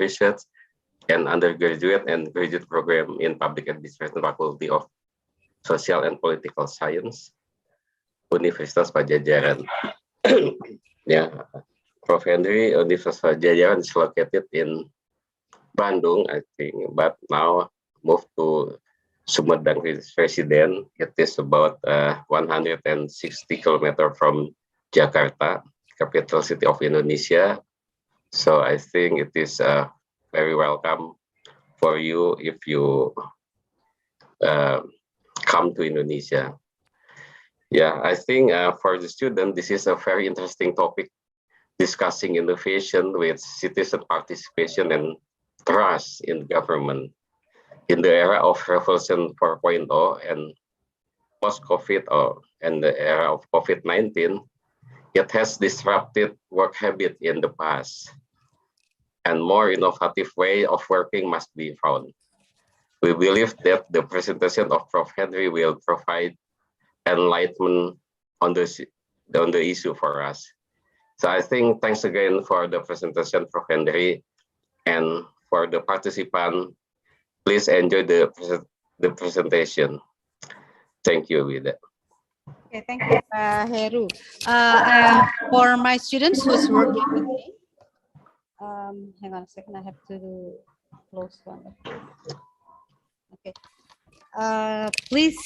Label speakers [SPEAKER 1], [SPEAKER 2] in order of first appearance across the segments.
[SPEAKER 1] Research and undergraduate and graduate program in Public Administration Faculty of Social and Political Science, Universitas Pajajaran. Yeah, Prof. Henry, Universitas Pajajaran is located in Bandung, I think, but now moved to Sumedang resident. It is about 160 kilometers from Jakarta, capital city of Indonesia. So I think it is very welcome for you if you come to Indonesia. Yeah, I think for the student, this is a very interesting topic, discussing innovation with citizen participation and trust in government. In the era of Revolution 4.0 and post-COVID and the era of COVID-19, it has disrupted work habit in the past, and more innovative way of working must be found. We believe that the presentation of Prof. Henry will provide enlightenment on the issue for us. So I think thanks again for the presentation, Prof. Henry, and for the participant. Please enjoy the presentation. Thank you, Vida.
[SPEAKER 2] Okay, thank you, Heru. For my students who's working with me, hang on a second, I have to close one. Okay. Please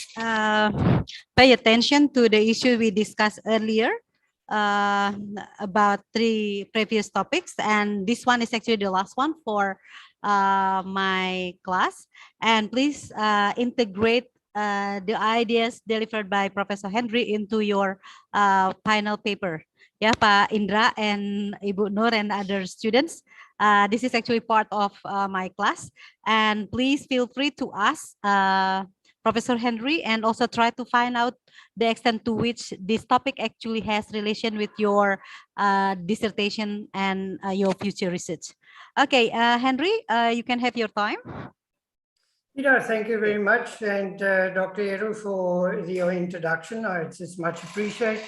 [SPEAKER 2] pay attention to the issue we discussed earlier about 3 previous topics, and this one is actually the last one for my class. And please integrate the ideas delivered by Professor Henry into your final paper. Yeah, Pak Indra and Ibu Nur and other students. This is actually part of my class, and please feel free to ask Professor Henry and also try to find out the extent to which this topic actually has relation with your dissertation and your future research. Okay, Henry, you can have your time.
[SPEAKER 3] Thank you very much, and Dr. Heru for your introduction. It's much appreciated.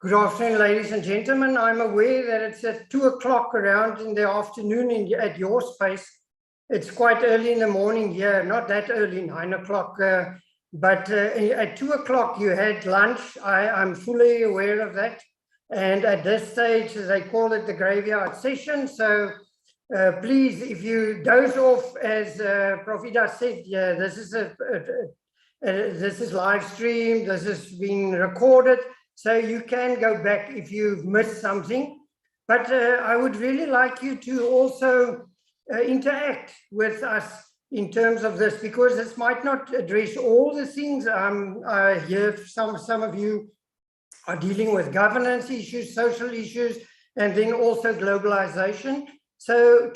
[SPEAKER 3] Good afternoon, ladies and gentlemen. I'm aware that it's at 2 o'clock around in the afternoon at your space. It's quite early in the morning here, not that early, 9 o'clock, but at 2 o'clock you had lunch. I'm fully aware of that. And at this stage, they call it the graveyard session. So please, if you doze off, as Prof. Ida said, yeah, this is live stream, this is being recorded. So you can go back if you've missed something. But I would really like you to also interact with us in terms of this, because this might not address all the things. I hear some of you are dealing with governance issues, social issues, and then also globalization. So,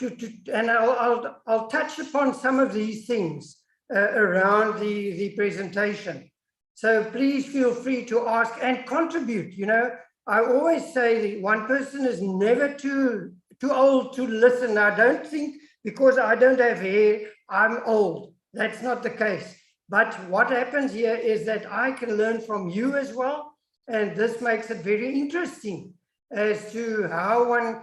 [SPEAKER 3] and I'll touch upon some of these things around the presentation. So please feel free to ask and contribute. You know, I always say that one person is never too old to listen. Now, don't think because I don't have hair, I'm old. That's not the case. But what happens here is that I can learn from you as well. And this makes it very interesting as to how one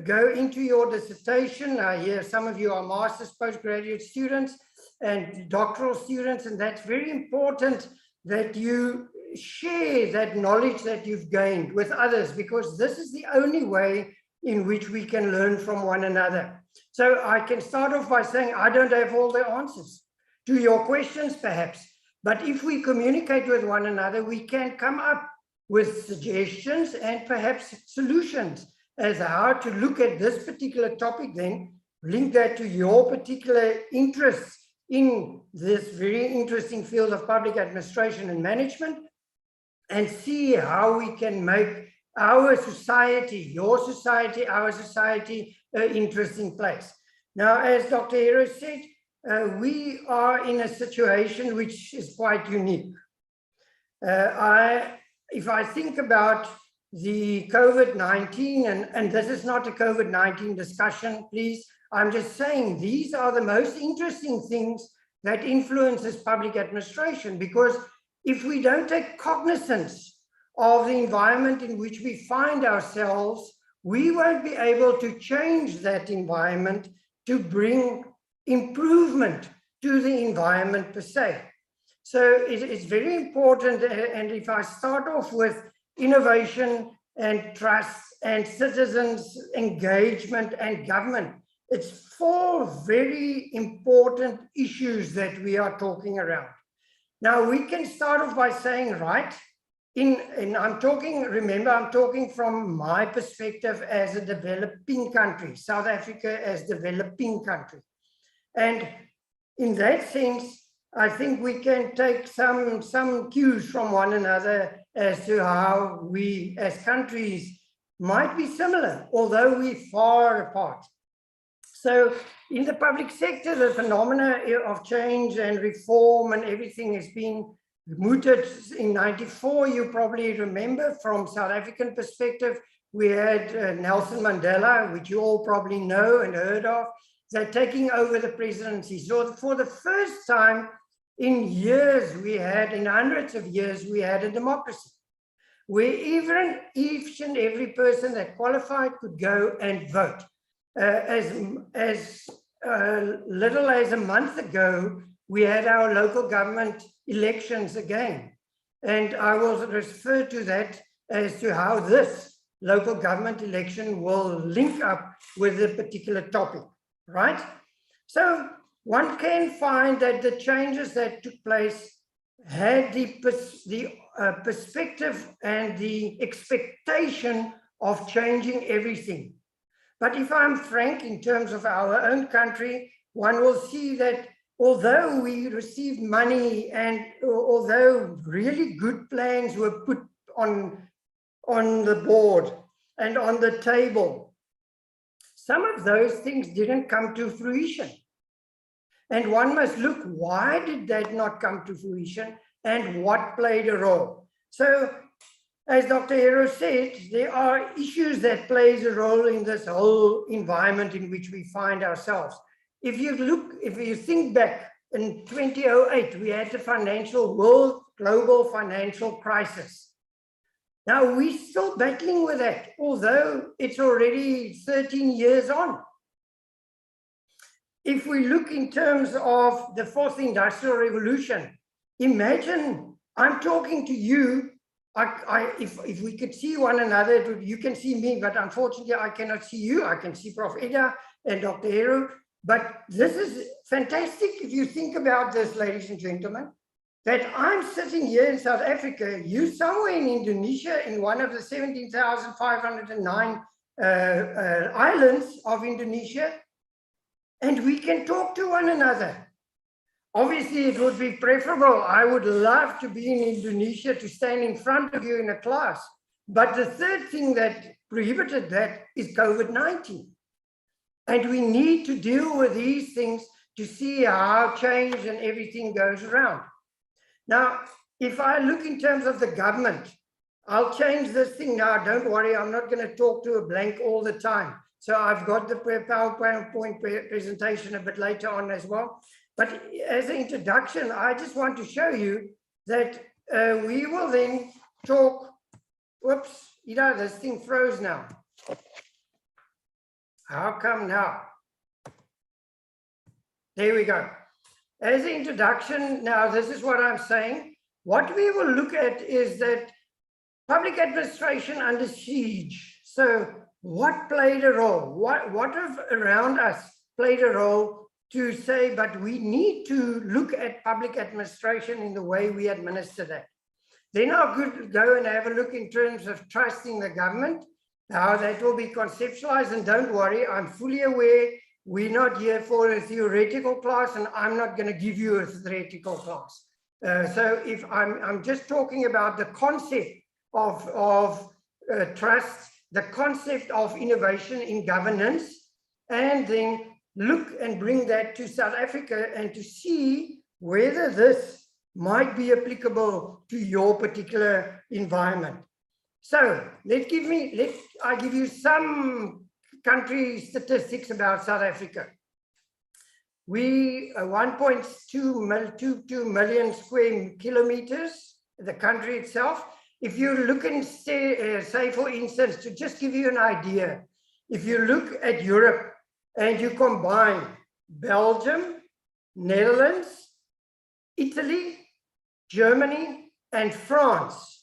[SPEAKER 3] go into your dissertation. I hear some of you are master's postgraduate students and doctoral students, and that's very important that you share that knowledge that you've gained with others, because this is the only way in which we can learn from one another. So I can start off by saying I don't have all the answers to your questions, perhaps, but if we communicate with one another, we can come up with suggestions and perhaps solutions as how to look at this particular topic, then link that to your particular interests in this very interesting field of public administration and management, and see how we can make our society, your society, our society, an interesting place. Now, as Dr. Heru said, we are in a situation which is quite unique. If I think about the COVID-19, and this is not a COVID-19 discussion, please, I'm just saying these are the most interesting things that influences public administration, because if we don't take cognizance of the environment in which we find ourselves, we won't be able to change that environment to bring improvement to the environment per se. So it's very important, and if I start off with innovation and trust and citizens engagement and government, it's 4 very important issues that we are talking around. Now we can start off by saying, right, I'm talking, remember, I'm talking from my perspective as a developing country, South Africa as developing country. And in that sense, I think we can take some cues from one another as to how we as countries might be similar, although we're far apart. So in the public sector, the phenomena of change and reform and everything has been mooted in 94. You probably remember from South African perspective, we had Nelson Mandela, which you all probably know and heard of. They're taking over the presidency. So for the first time in years, in hundreds of years, we had a democracy where even each and every person that qualified could go and vote. As little as a month ago, we had our local government elections again. And I will refer to that as to how this local government election will link up with a particular topic, right? So one can find that the changes that took place had the perspective and the expectation of changing everything. But if I'm frank, in terms of our own country, one will see that although we received money and although really good plans were put on the board and on the table, some of those things didn't come to fruition. And one must look, why did that not come to fruition and what played a role? So, as Dr. Hero said, there are issues that plays a role in this whole environment in which we find ourselves. If you think back in 2008, we had the global financial crisis. Now we're still battling with that, although it's already 13 years on. If we look in terms of the 4th Industrial Revolution, imagine I'm talking to you. If we could see one another, you can see me, but unfortunately I cannot see you. I can see Prof. Ida and Dr. Hero. But this is fantastic if you think about this, ladies and gentlemen, that I'm sitting here in South Africa, you somewhere in Indonesia, in one of the 17,509 islands of Indonesia, and we can talk to one another. Obviously, it would be preferable. I would love to be in Indonesia to stand in front of you in a class. But the third thing that prohibited that is COVID-19. And we need to deal with these things to see how change and everything goes around. Now, if I look in terms of the government, I'll change this thing now. Don't worry, I'm not going to talk to a blank all the time. So I've got the PowerPoint presentation a bit later on as well. But as an introduction, I just want to show you that we will then talk. Whoops, this thing froze now. How come now? There we go. As an introduction, now this is what I'm saying. What we will look at is that public administration under siege. So what played a role? What around us played a role to say, but we need to look at public administration in the way we administer that. Then I could go and have a look in terms of trusting the government, how that will be conceptualized. And don't worry, I'm fully aware we're not here for a theoretical class, and I'm not going to give you a theoretical class. So if I'm just talking about the concept of trust, the concept of innovation in governance, and then look and bring that to South Africa and to see whether this might be applicable to your particular environment. So I give you some country statistics about South Africa. We are 1.22 million square kilometers, the country itself. If you look and say, for instance, to just give you an idea, if you look at Europe, and you combine Belgium, Netherlands, Italy, Germany, and France,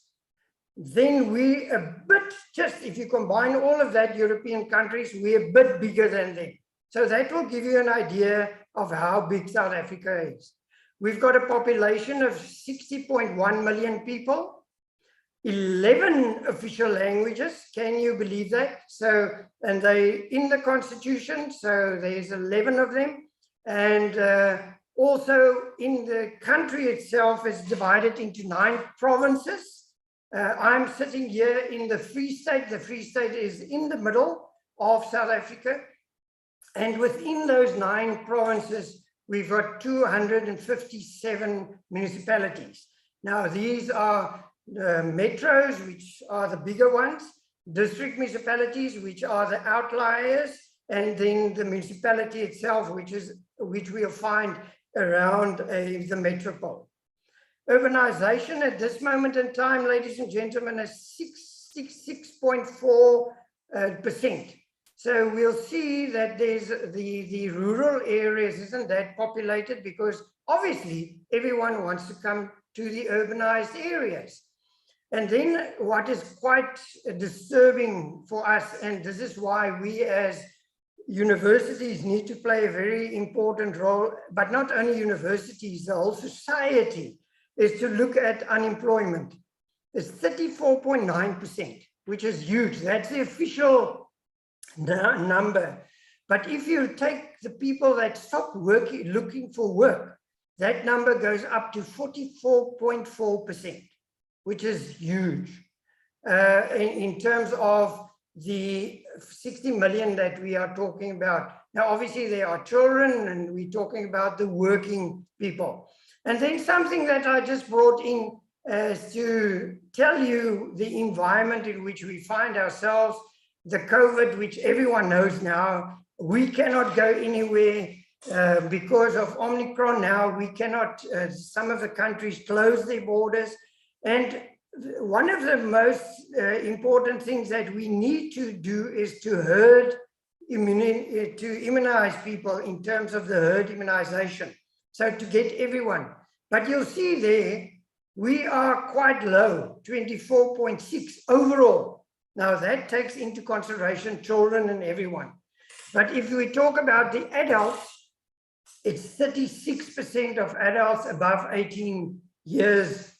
[SPEAKER 3] then we a bit, just if you combine all of that European countries, we're a bit bigger than them. So that will give you an idea of how big South Africa is. We've got a population of 60.1 million people, 11 official languages. Can you believe that? So, and they in the constitution, so there's 11 of them. And also in the country itself is divided into 9 provinces. I'm sitting here in the Free State. The Free State is in the middle of South Africa. And within those 9 provinces, we've got 257 municipalities. Now, these are the metros, which are the bigger ones, district municipalities, which are the outliers, and then the municipality itself, which we'll find around the metropole. Urbanization at this moment in time, ladies and gentlemen, is 6.4%. So we'll see that there's the rural areas isn't that populated because obviously everyone wants to come to the urbanized areas. And then what is quite disturbing for us, and this is why we as universities need to play a very important role, but not only universities, the whole society, is to look at unemployment. It's 34.9%, which is huge. That's the official number. But if you take the people that stop working, looking for work, that number goes up to 44.4%, which is huge in terms of the 60 million that we are talking about. Now, obviously, there are children, and we're talking about the working people. And then something that I just brought in to tell you the environment in which we find ourselves, the COVID, which everyone knows now, we cannot go anywhere because of Omicron now. We cannot, some of the countries close their borders. And one of the most important things that we need to do is to immunize people in terms of the herd immunization. So to get everyone. But you'll see there, we are quite low, 24.6 overall. Now that takes into consideration children and everyone. But if we talk about the adults, it's 36% of adults above 18 years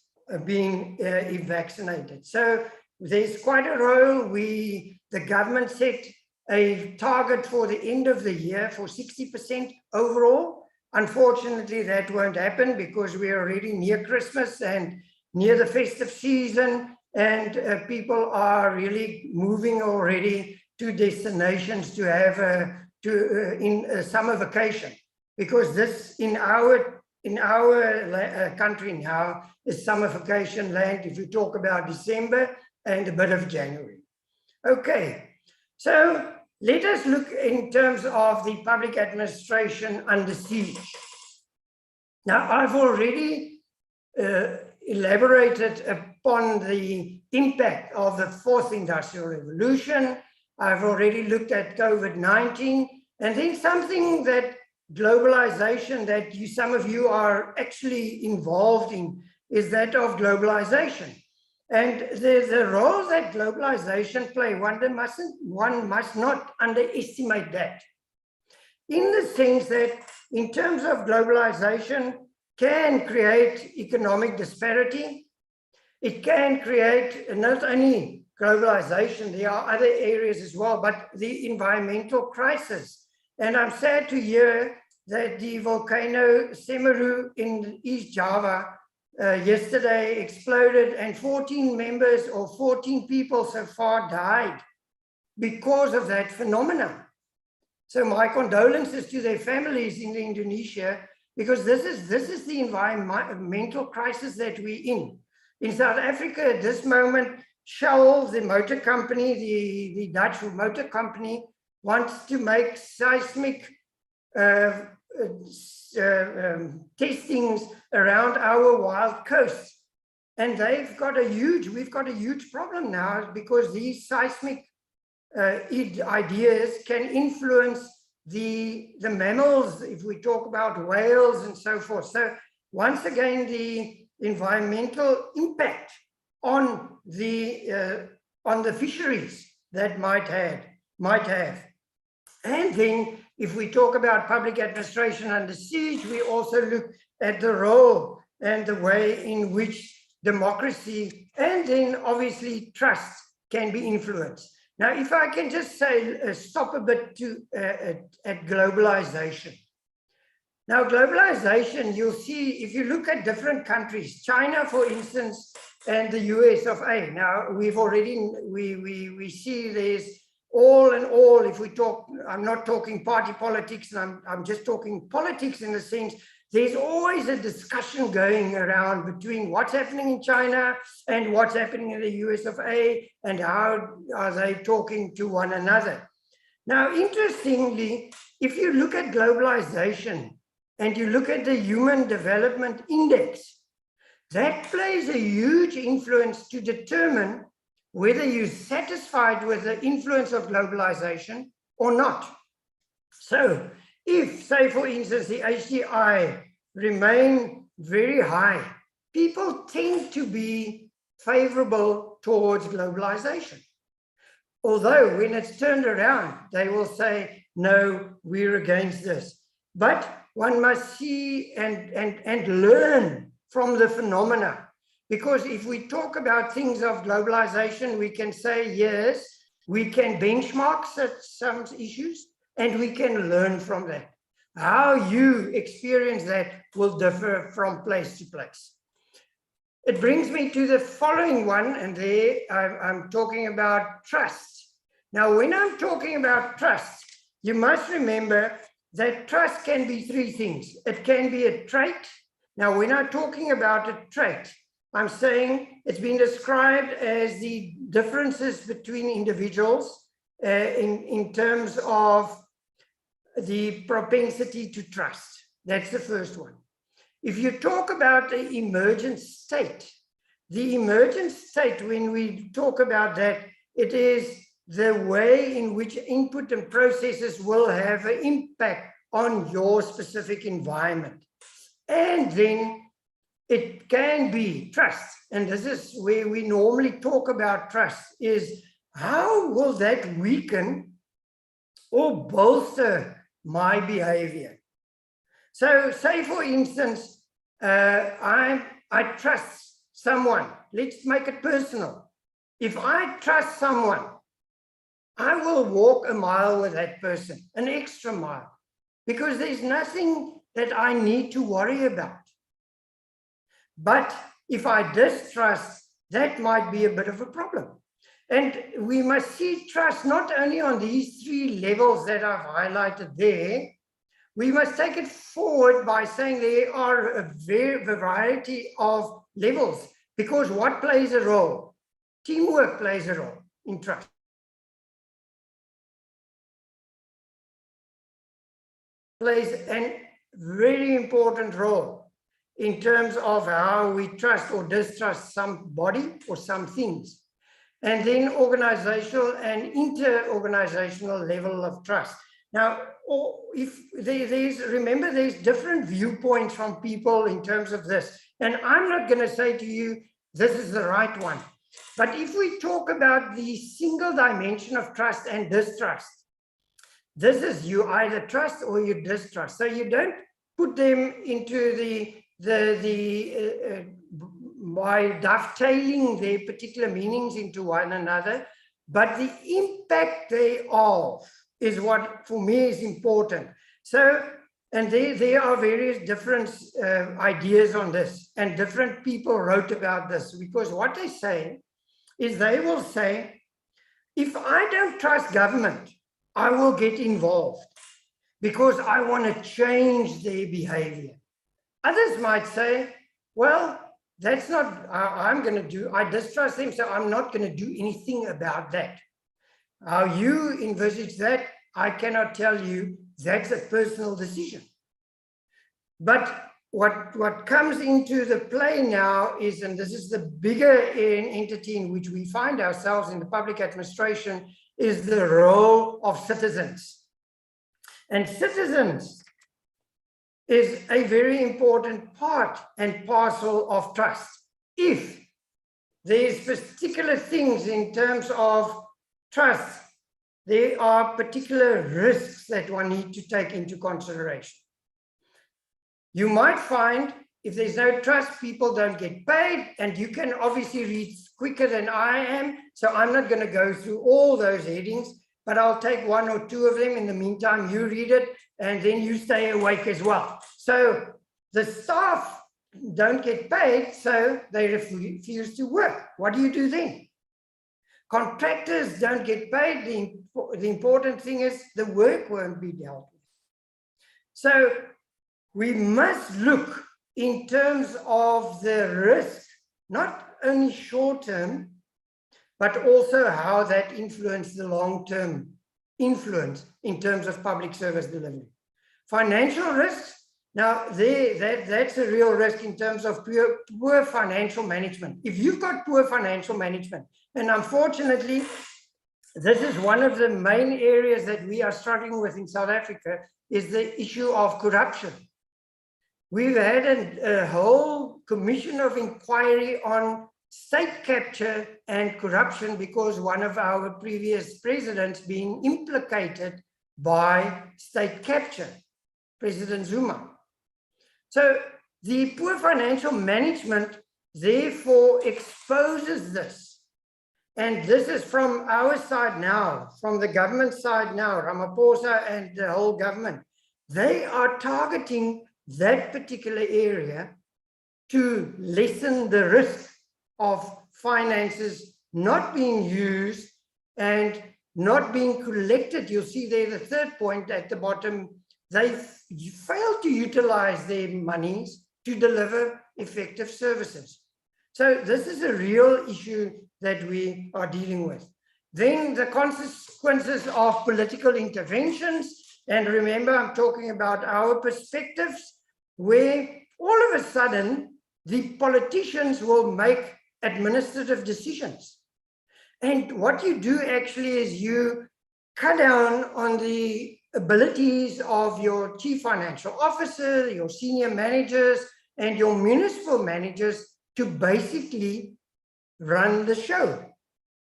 [SPEAKER 3] being vaccinated. So there's quite a role. The government set a target for the end of the year for 60% overall. Unfortunately, that won't happen because we're already near Christmas and near the festive season, and people are really moving already to destinations to have in summer vacation, because this in our country now is summer vacation land if we talk about December and a bit of January. Okay, so let us look in terms of the public administration under siege. Now, I've already elaborated upon the impact of the fourth industrial revolution. I've already looked at COVID-19, and then something that globalization that some of you are actually involved in is that of globalization. And the role that globalization plays, one must not underestimate that. In the sense that in terms of globalization can create economic disparity, it can create not only globalization, there are other areas as well, but the environmental crisis. And I'm sad to hear that the volcano Semeru in East Java yesterday exploded, and 14 members or 14 people so far died because of that phenomenon. So my condolences to their families in Indonesia, because this is the environmental crisis that we're in. In South Africa at this moment, Shell, the motor company, the Dutch motor company, wants to make seismic testings around our wild coast. And we've got a huge problem now because these seismic ideas can influence the mammals, if we talk about whales and so forth. So once again, the environmental impact on the fisheries that might have. And then if we talk about public administration under siege, we also look at the role and the way in which democracy and then obviously trust can be influenced. Now, if I can just say, stop a bit to at globalization. Now, globalization, you'll see, if you look at different countries, China, for instance, and the US of A. Now, we've already, we see there's all in all, if we talk, I'm not talking party politics, and I'm just talking politics in the sense, there's always a discussion going around between what's happening in China and what's happening in the US of A, and how are they talking to one another. Now, interestingly, if you look at globalization and you look at the Human Development Index, that plays a huge influence to determine whether you're satisfied with the influence of globalization or not. So if, say, for instance, the HDI remain very high, people tend to be favorable towards globalization. Although when it's turned around, they will say, no, we're against this. But one must see and learn from the phenomena. Because if we talk about things of globalization, we can say, yes, we can benchmark some issues and we can learn from that. How you experience that will differ from place to place. It brings me to the following one, and there I'm talking about trust. Now, when I'm talking about trust, you must remember that trust can be three things. It can be a trait. Now, when I'm talking about a trait, I'm saying it's been described as the differences between individuals in terms of the propensity to trust. That's the first one. If you talk about the emergent state, when we talk about that, it is the way in which input and processes will have an impact on your specific environment. And then it can be trust. And this is where we normally talk about trust, is how will that weaken or bolster my behavior? So say, for instance, I trust someone. Let's make it personal. If I trust someone, I will walk a mile with that person, an extra mile, because there's nothing that I need to worry about. But if I distrust, that might be a bit of a problem. And we must see trust not only on these three levels that I've highlighted there. We must take it forward by saying there are a variety of levels, because what plays a role? Teamwork plays a role in trust. Plays a very important role in terms of how we trust or distrust somebody or some things. And then organizational and inter-organizational level of trust. Now, if remember, there's different viewpoints from people in terms of this. And I'm not going to say to you, this is the right one. But if we talk about the single dimension of trust and distrust, this is you either trust or you distrust. So you don't put them into by dovetailing their particular meanings into one another, but the impact thereof is what for me is important. So, and there are various different ideas on this, and different people wrote about this, because what they say is they will say, if I don't trust government, I will get involved because I want to change their behavior. Others might say, well, that's not how I'm going to do. I distrust them, so I'm not going to do anything about that. How you envisage that, I cannot tell you. That's a personal decision. But what comes into the play now is, and this is the bigger entity in which we find ourselves in the public administration, is the role of citizens. And citizens is a very important part and parcel of trust. If there's particular things in terms of trust, there are particular risks that one needs to take into consideration. You might find if there's no trust, people don't get paid, and you can obviously read quicker than I am, so I'm not going to go through all those headings, but I'll take one or two of them. In the meantime, you read it, and then you stay awake as well. So the staff don't get paid, so they refuse to work. What do you do then? Contractors don't get paid. The important thing is the work won't be dealt with. So we must look in terms of the risk, not only short term, but also how that influences the long-term influence in terms of public service delivery. Financial risks, now that's a real risk in terms of poor financial management. If you've got poor financial management, and unfortunately, this is one of the main areas that we are struggling with in South Africa, is the issue of corruption. We've had a whole commission of inquiry on state capture and corruption because one of our previous presidents being implicated by state capture, President Zuma. So the poor financial management therefore exposes this. And this is from our side now, from the government side now, Ramaphosa and the whole government. They are targeting that particular area to lessen the risk of finances not being used and not being collected. You'll see there the third point at the bottom, they fail to utilize their monies to deliver effective services. So this is a real issue that we are dealing with. Then the consequences of political interventions, and remember I'm talking about our perspectives, where all of a sudden the politicians will make administrative decisions. And what you do actually is you cut down on the abilities of your chief financial officer, your senior managers, and your municipal managers to basically run the show.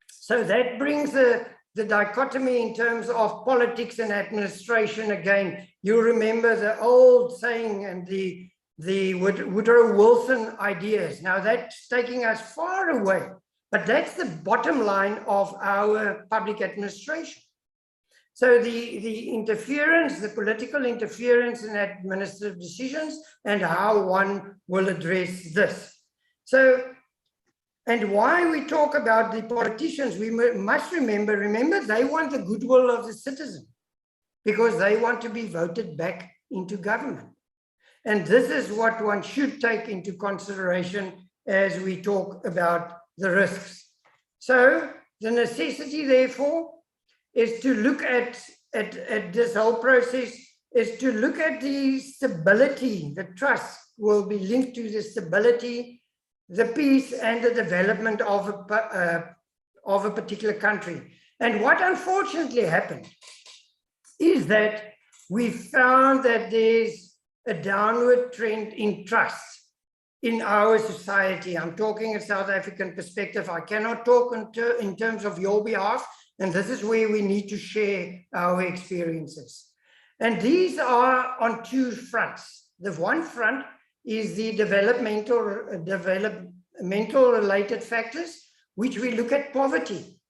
[SPEAKER 3] So that brings the dichotomy in terms of politics and administration again. You remember the old saying and the Woodrow Wilson ideas. Now that's taking us far away, but that's the bottom line of our public administration. So the interference, the political interference in administrative decisions and how one will address this. So, and why we talk about the politicians, we must remember they want the goodwill of the citizen because they want to be voted back into government. And this is what one should take into consideration as we talk about the risks. So the necessity, therefore, is to look at this whole process, is to look at the stability. The trust will be linked to the stability, the peace, and the development of a particular country. And what unfortunately happened is that we found that there's a downward trend in trust in our society. I'm talking a South African perspective. I cannot talk in terms of your behalf, and this is where we need to share our experiences. And these are on two fronts. The one front is the developmental related factors, which we look at poverty,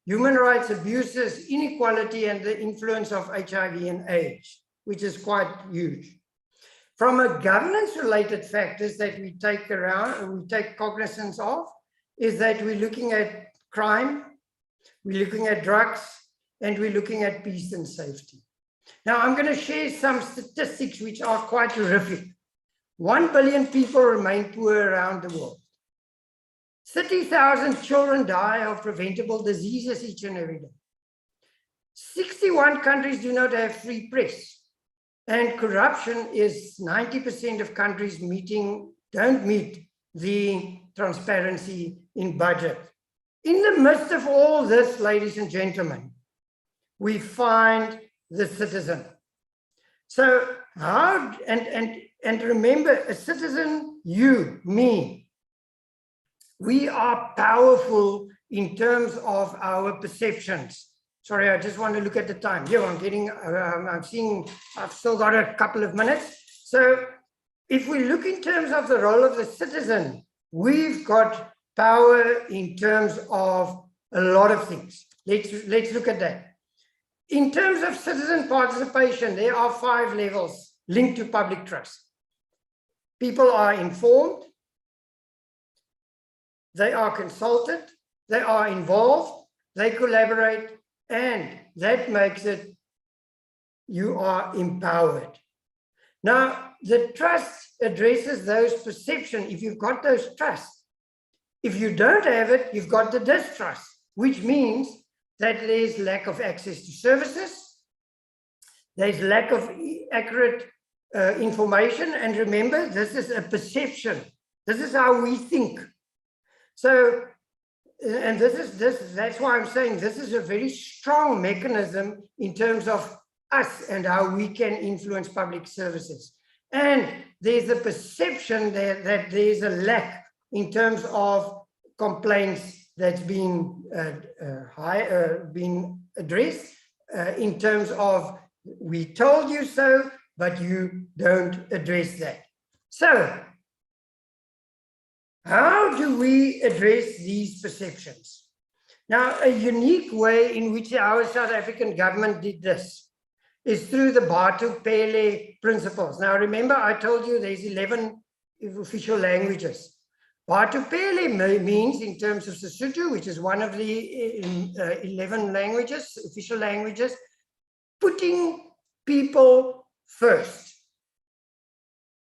[SPEAKER 3] human rights abuses, inequality, and the influence of HIV and AIDS, which is quite huge. From a governance-related factors that we take cognizance of, is that we're looking at crime, we're looking at drugs, and we're looking at peace and safety. Now, I'm going to share some statistics which are quite horrific. 1 billion people remain poor around the world. 30,000 children die of preventable diseases each and every day. 61 countries do not have free press. And corruption is 90% of countries don't meet the transparency in budget. In the midst of all this, ladies and gentlemen, we find the citizen. So how, and remember, a citizen, you, me, we are powerful in terms of our perceptions. Sorry, I just want to look at the time. Yeah, I'm seeing, I've still got a couple of minutes. So if we look in terms of the role of the citizen, we've got power in terms of a lot of things. Let's look at that. In terms of citizen participation, there are 5 levels linked to public trust. People are informed, they are consulted, they are involved, they collaborate, and that makes it you are empowered. Now, the trust addresses those perceptions. If you've got those trusts, if you don't have it, you've got the distrust, which means that there's lack of access to services, there's lack of accurate information, and remember, this is a perception. This is how we think. So, and that's why I'm saying this is a very strong mechanism in terms of us and how we can influence public services. And there's a perception that there's a lack in terms of complaints that's being addressed in terms of we told you so, but you don't address that. So how do we address these perceptions? Now, a unique way in which our South African government did this is through the Batu Pele principles. Now, remember, I told you there's 11 official languages. Batu Pele means, in terms of Sesotho, which is one of the 11 languages, official languages, putting people first.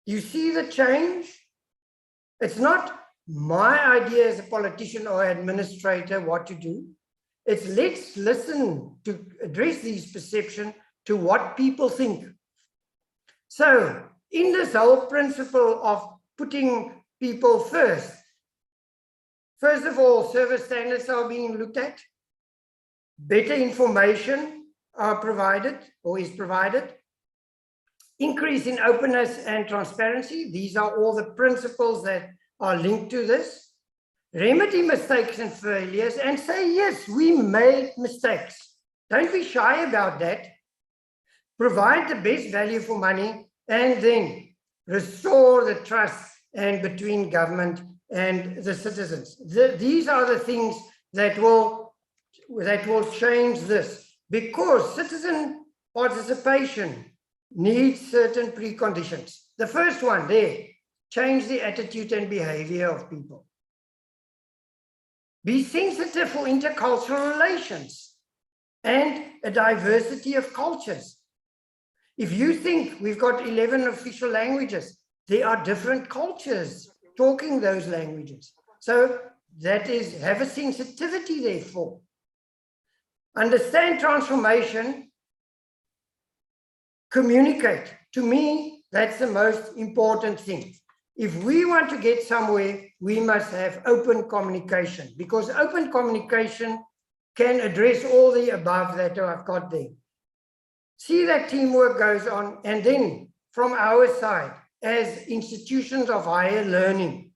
[SPEAKER 3] You see the change? It's not my idea as a politician or administrator what to do. It's let's listen to address these perceptions to what people think. So in this whole principle of putting people first of all, service standards are being looked at, better information are provided or is provided, increase in openness and transparency. These are all the principles that are linked to this. Remedy mistakes and failures and say, yes, we made mistakes. Don't be shy about that. Provide the best value for money and then restore the trust and between government and the citizens. These are the things that will change this, because citizen participation needs certain preconditions. The first one there, change the attitude and behavior of people. Be sensitive for intercultural relations and a diversity of cultures. If you think we've got 11 official languages, there are different cultures talking those languages. So that is, have a sensitivity therefore. Understand transformation, communicate. To me, that's the most important thing. If we want to get somewhere, we must have open communication, because open communication can address all the above that I've got there. See that teamwork goes on, and then from our side, as institutions of higher learning,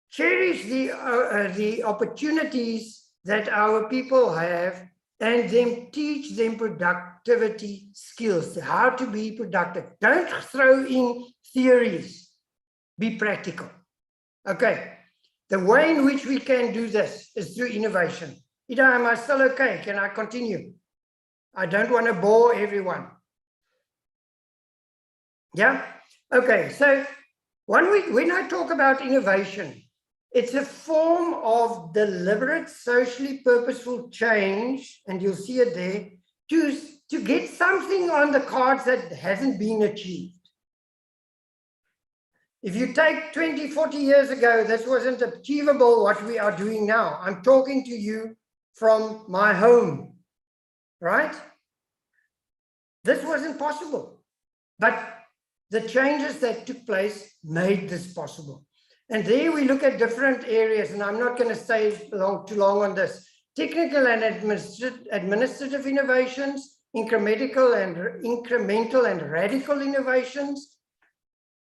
[SPEAKER 3] cherish the opportunities that our people have and then teach them productivity skills, how to be productive. Don't throw in theories, be practical. Okay, the way in which we can do this is through innovation. Ida, am I still okay? Can I continue? I don't want to bore everyone. Yeah? Okay, so when I talk about innovation, it's a form of deliberate, socially purposeful change, and you'll see it there, to get something on the cards that hasn't been achieved. If you take 20, 40 years ago, this wasn't achievable what we are doing now. I'm talking to you from my home, right? This wasn't possible, but the changes that took place made this possible. And there we look at different areas, and I'm not going to stay too long on this. Technical and administrative innovations, incremental and radical innovations.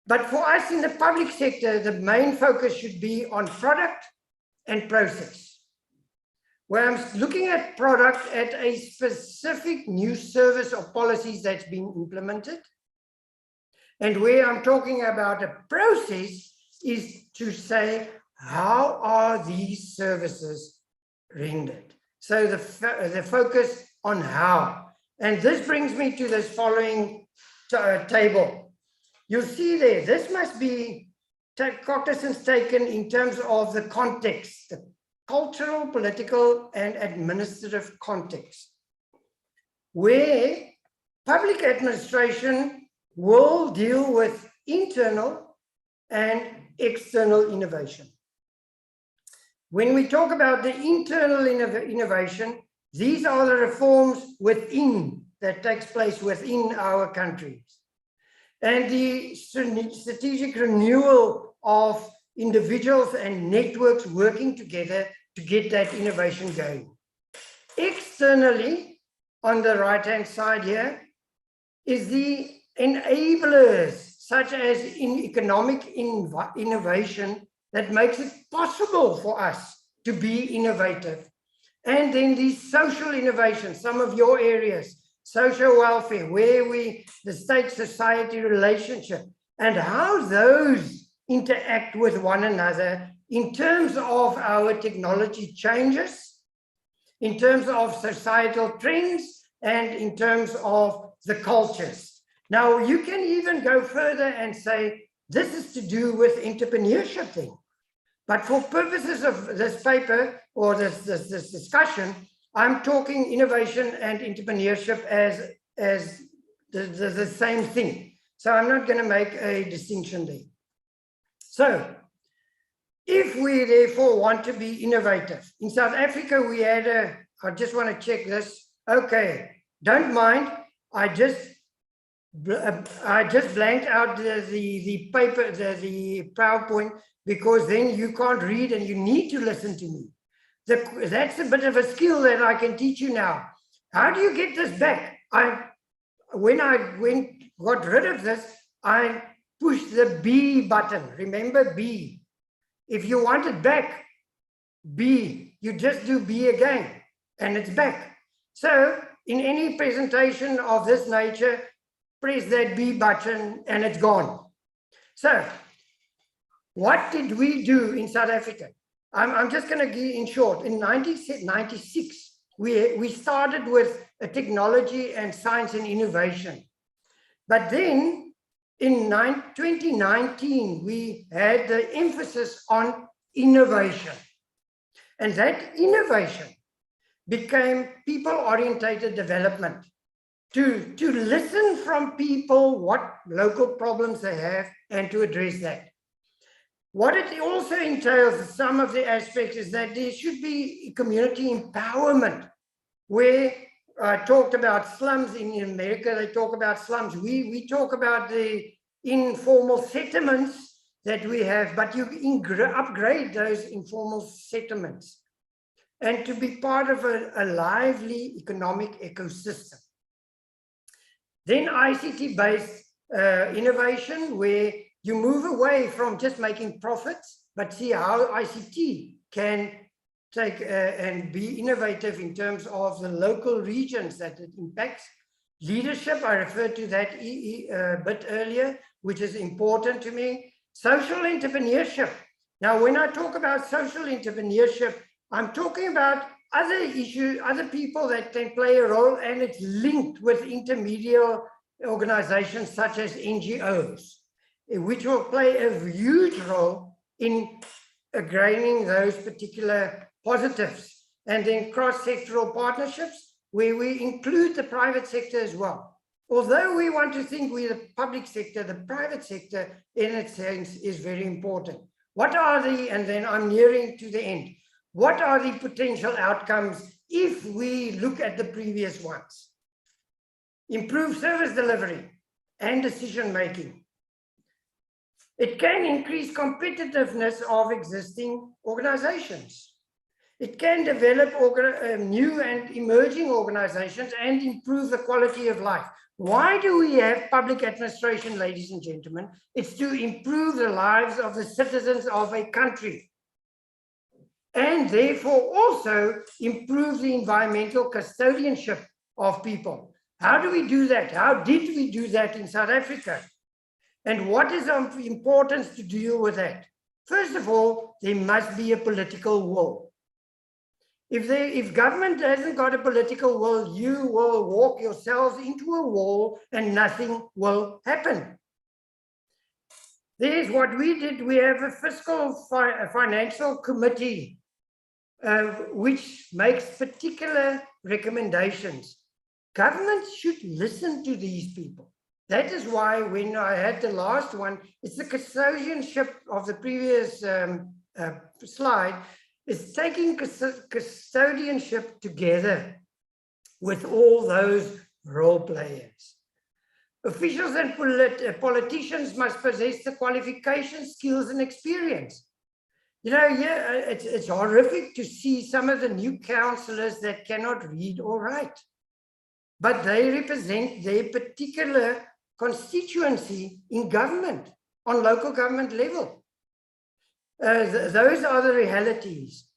[SPEAKER 3] But for us in the public sector, the main focus should be on product and process. Where I'm looking at product at a specific new service or policies that's been implemented. And where I'm talking about a process is to say, how are these services rendered? So the focus on how. And this brings me to this following table. You'll see there, this must be cognizance taken in terms of the context, the cultural, political, and administrative context, where public administration will deal with internal and external innovation. When we talk about the internal innovation, these are the reforms within that takes place within our countries. And the strategic renewal of individuals and networks working together to get that innovation going. Externally, on the right-hand side here, is the enablers, such as in economic innovation, that makes it possible for us to be innovative. And then these social innovations, some of your areas, social welfare, where the state-society relationship, and how those interact with one another in terms of our technology changes, in terms of societal trends, and in terms of the cultures. Now, you can even go further and say, this is to do with entrepreneurship thing. But for purposes of this paper or this discussion, I'm talking innovation and entrepreneurship as the same thing. So I'm not going to make a distinction there. So if we therefore want to be innovative, in South Africa, we had I just want to check this. Okay, don't mind. I just blanked out the paper, the PowerPoint, because then you can't read and you need to listen to me. That's a bit of a skill that I can teach you now. How do you get this back? When I got rid of this, I pushed the B button. Remember B. If you want it back, B, you just do B again, and it's back. So in any presentation of this nature, press that B button and it's gone. So what did we do in South Africa? I'm just going to give in short. In 1996, we started with a technology and science and innovation. But then in 2019, we had the emphasis on innovation. And that innovation became people-oriented development. To listen from people what local problems they have and to address that. What it also entails, some of the aspects, is that there should be community empowerment, where I talked about slums in America, they talk about slums. We talk about the informal settlements that we have, but you upgrade those informal settlements and to be part of a lively economic ecosystem. Then ICT-based innovation, where you move away from just making profits, but see how ICT can take and be innovative in terms of the local regions that it impacts. Leadership, I referred to that a bit earlier, which is important to me. Social entrepreneurship. Now, when I talk about social entrepreneurship, I'm talking about other issues, other people that can play a role, and it's linked with intermediate organizations such as NGOs, which will play a huge role in gaining those particular positives. And then cross-sectoral partnerships, where we include the private sector as well. Although we want to think we're the public sector, the private sector in its sense is very important. What are the, and then I'm nearing to the end, what are the potential outcomes if we look at the previous ones? Improve service delivery and decision-making. It can increase competitiveness of existing organizations. It can develop new and emerging organizations and improve the quality of life. Why do we have public administration, ladies and gentlemen? It's to improve the lives of the citizens of a country, and therefore also improve the environmental custodianship of people. How do we do that? How did we do that in South Africa? And what is of importance to deal with that? First of all, there must be a political will. If government hasn't got a political will, you will walk yourselves into a wall and nothing will happen. There's what we did. We have a fiscal financial committee which makes particular recommendations. Government should listen to these people. That is why when I had the last one, it's the custodianship of the previous slide, is taking custodianship together with all those role players. Officials and politicians must possess the qualifications, skills, and experience. You know, yeah, it's horrific to see some of the new councillors that cannot read or write, but they represent their particular constituency in government, on local government level. Those are the realities.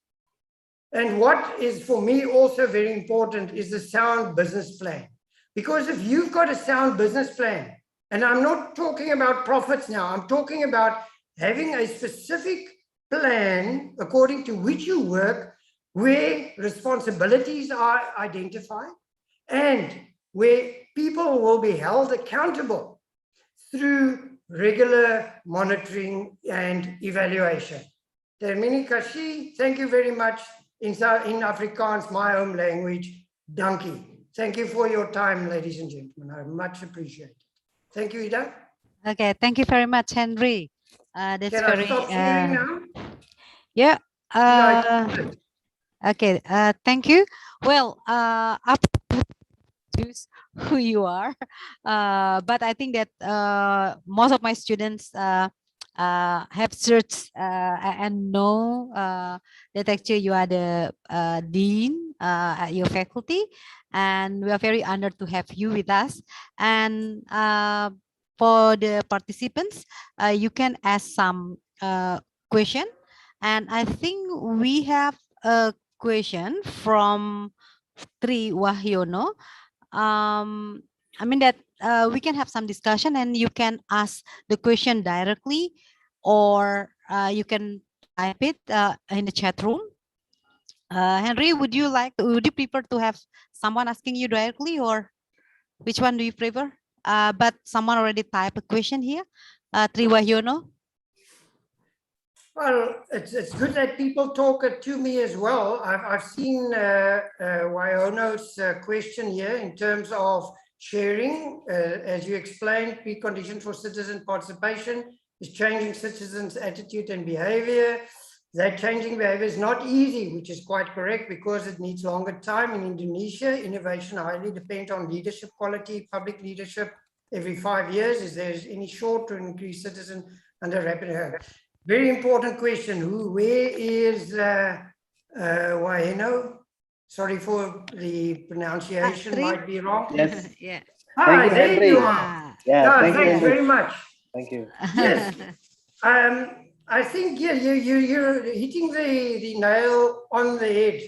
[SPEAKER 3] And what is for me also very important is the sound business plan. Because if you've got a sound business plan, and I'm not talking about profits now, I'm talking about having a specific plan according to which you work, where responsibilities are identified and where people will be held accountable through regular monitoring and evaluation. Termini Kashi, thank you very much. In Afrikaans, my home language, dankie. Thank you for your time, ladies and gentlemen. I much appreciate it. Thank you, Ida.
[SPEAKER 2] Okay, thank you very much, Henry. That's
[SPEAKER 3] Can
[SPEAKER 2] very.
[SPEAKER 3] I stop sharing now?
[SPEAKER 2] Yeah.
[SPEAKER 3] Should
[SPEAKER 2] Okay. Thank you. Well, up choose who you are, but I think that most of my students have searched and know that actually you are the dean at your faculty, and we are very honored to have you with us. And for the participants, you can ask some question, and I think we have a question from Tri Wahyono. I mean that we can have some discussion and you can ask the question directly, or you can type it in the chat room. Henry, would you prefer to have someone asking you directly, or which one do you prefer? But someone already typed a question here. Tri Wahyono.
[SPEAKER 3] Well, it's good that people talk to me as well. I've seen Wyono's question here in terms of sharing. As you explained, precondition for citizen participation is changing citizens' attitude and behavior. That changing behavior is not easy, which is quite correct, because it needs longer time. In Indonesia, innovation highly depends on leadership quality, public leadership every 5 years. Is there any short to increase citizen under rapid behavior? Very important question. Where is Waheno? Sorry for the pronunciation, might be wrong.
[SPEAKER 4] Yes.
[SPEAKER 2] Yeah.
[SPEAKER 4] Thank you,
[SPEAKER 3] there
[SPEAKER 4] Henry.
[SPEAKER 3] you are.
[SPEAKER 4] Yeah, thank
[SPEAKER 3] thanks
[SPEAKER 4] you,
[SPEAKER 3] very much.
[SPEAKER 4] Thank you.
[SPEAKER 3] Yes. I think you're hitting the nail on the head,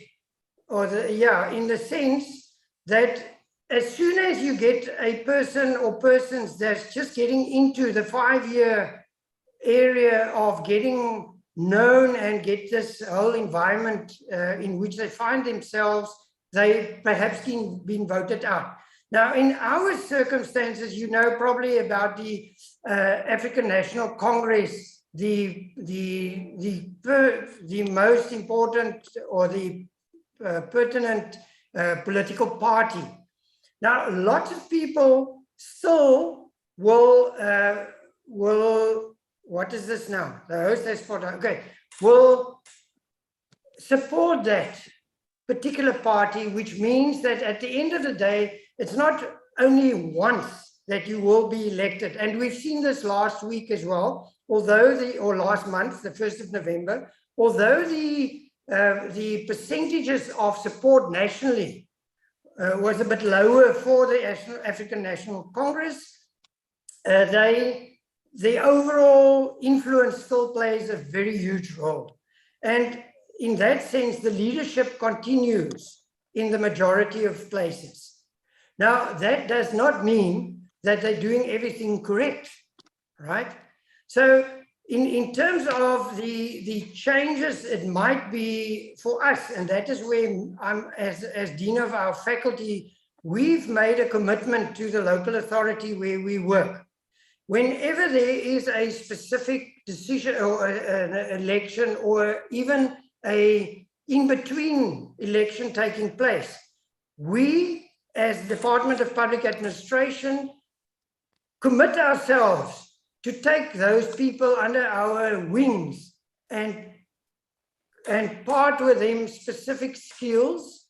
[SPEAKER 3] or in the sense that as soon as you get a person or persons that's just getting into the 5-year area of getting known and get this whole environment in which they find themselves, they perhaps been voted out. Now, in our circumstances, you know probably about the African National Congress, the most important or the pertinent political party. Now, lots of people still will what is this now? The host has put, okay, will support that particular party, which means that at the end of the day, it's not only once that you will be elected. And we've seen this last week as well, or last month, the 1st of November, although the the percentages of support nationally was a bit lower for the African National Congress. The overall influence still plays a very huge role. And in that sense, the leadership continues in the majority of places. Now, that does not mean that they're doing everything correct, right? So in terms of the changes, it might be for us, and that is where I'm, as Dean of our faculty, we've made a commitment to the local authority where we work. Whenever there is a specific decision or an election or even a in-between election taking place, we, as Department of Public Administration, commit ourselves to take those people under our wings and part with them specific skills,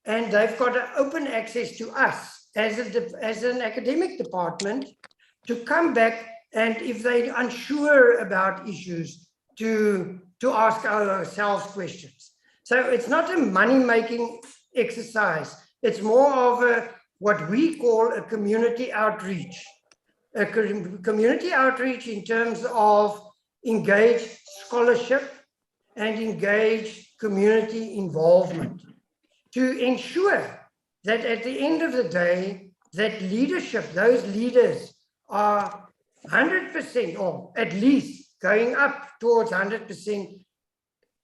[SPEAKER 3] and they've got open access to us as an academic department to come back, and if they're unsure about issues, to ask ourselves questions. So it's not a money-making exercise. It's more of what we call a community outreach. A community outreach in terms of engaged scholarship and engaged community involvement to ensure that at the end of the day, that leadership, those leaders are 100% or at least going up towards 100%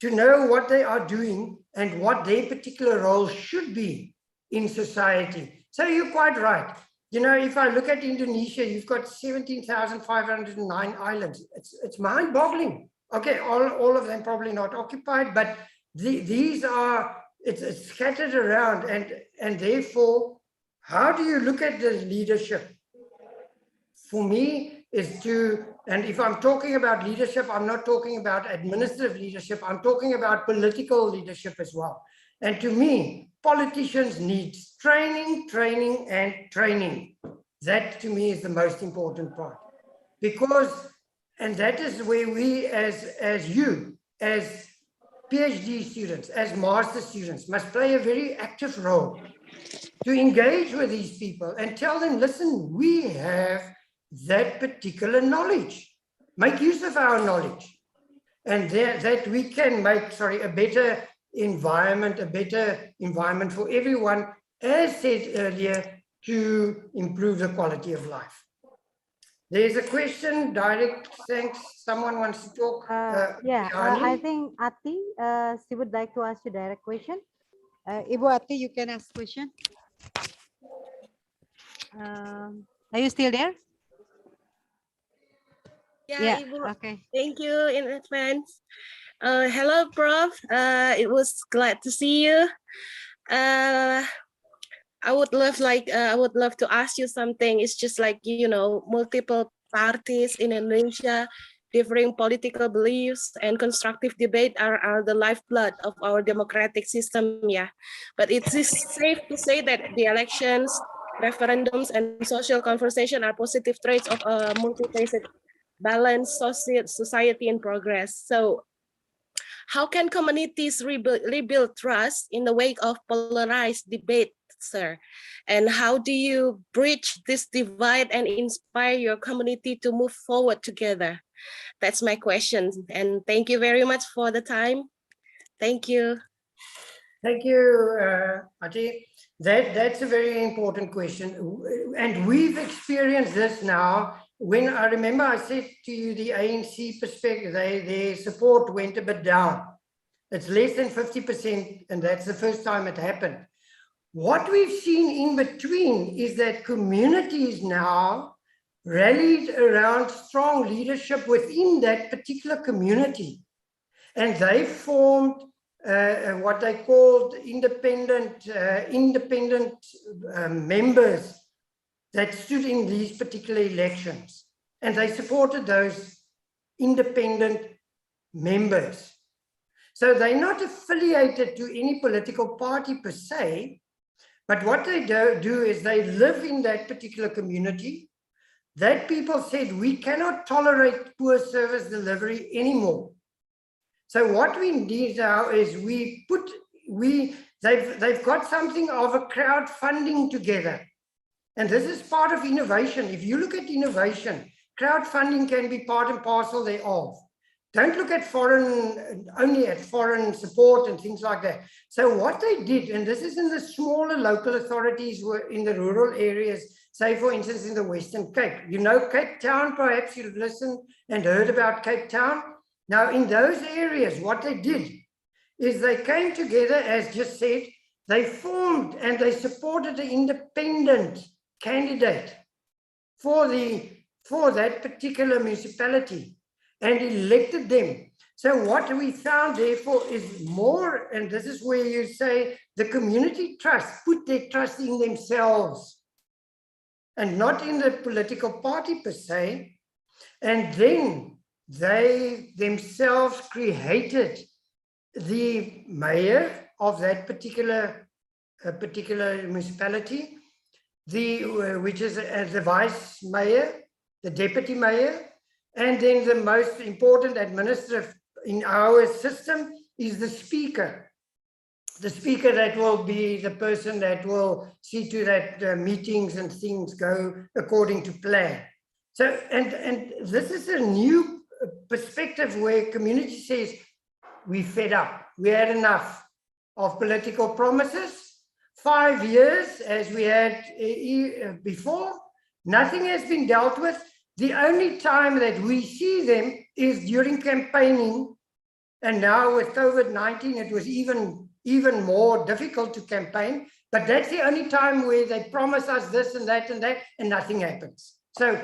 [SPEAKER 3] to know what they are doing and what their particular role should be in society. So you're quite right. You know, if I look at Indonesia, you've got 17,509 islands. It's mind-boggling. Okay, all of them probably not occupied, but these are, it's scattered around, and therefore, how do you look at the leadership? For me, is to, and if I'm talking about leadership, I'm not talking about administrative leadership, I'm talking about political leadership as well. And to me, politicians need training, training, and training. That to me is the most important part. Because, and that is where we as you, as PhD students, as master students, must play a very active role to engage with these people and tell them, listen, we have that particular knowledge. Make use of our knowledge. And that we can make, a better environment for everyone, as said earlier, to improve the quality of life. There's a question, direct, thanks. Someone wants to talk.
[SPEAKER 2] I think Ati, she would like to ask you direct question. Ibu Ati, you can ask question. Are you still there?
[SPEAKER 4] Yeah, Ibu.
[SPEAKER 2] Okay.
[SPEAKER 4] Thank you in advance. Hello, Prof. It was glad to see you. I would love to ask you something. It's just like, you know, multiple parties in Indonesia, differing political beliefs and constructive debate are the lifeblood of our democratic system. Yeah, but it is safe to say that the elections, referendums, and social conversation are positive traits of a multifaceted, balanced society in progress. So how can communities rebuild trust in the wake of polarized debate, sir? And how do you bridge this divide and inspire your community to move forward together? That's my question. And thank you very much for the time. Thank you.
[SPEAKER 3] Thank you, Ati. That's a very important question. And we've experienced this now. When I remember I said to you, the ANC perspective, their support went a bit down. It's less than 50%, and that's the first time it happened. What we've seen in between is that communities now rallied around strong leadership within that particular community. And they formed what they called independent members that stood in these particular elections. And they supported those independent members. So they're not affiliated to any political party per se, but what they do is they live in that particular community. That people said, we cannot tolerate poor service delivery anymore. So what we need now is they've got something of a crowdfunding together. And this is part of innovation. If you look at innovation, crowdfunding can be part and parcel thereof. Don't look at only at foreign support and things like that. So what they did, and this is in the smaller local authorities were in the rural areas, say for instance in the Western Cape. You know Cape Town, perhaps you've listened and heard about Cape Town. Now in those areas, what they did is they came together, as just said, they formed and they supported an independent candidate for that particular municipality and elected them. So what we found therefore is more, and this is where you say the community trust, put their trust in themselves and not in the political party per se. And then they themselves created the mayor of that particular municipality, which is the vice mayor, the deputy mayor, and then the most important administrative in our system is the speaker. The speaker that will be the person that will see to that meetings and things go according to plan. So, and this is a new perspective where community says, we fed up, we had enough of political promises. 5 years, as we had before, nothing has been dealt with. The only time that we see them is during campaigning. And now with COVID-19, it was even more difficult to campaign. But that's the only time where they promise us this and that, and nothing happens. So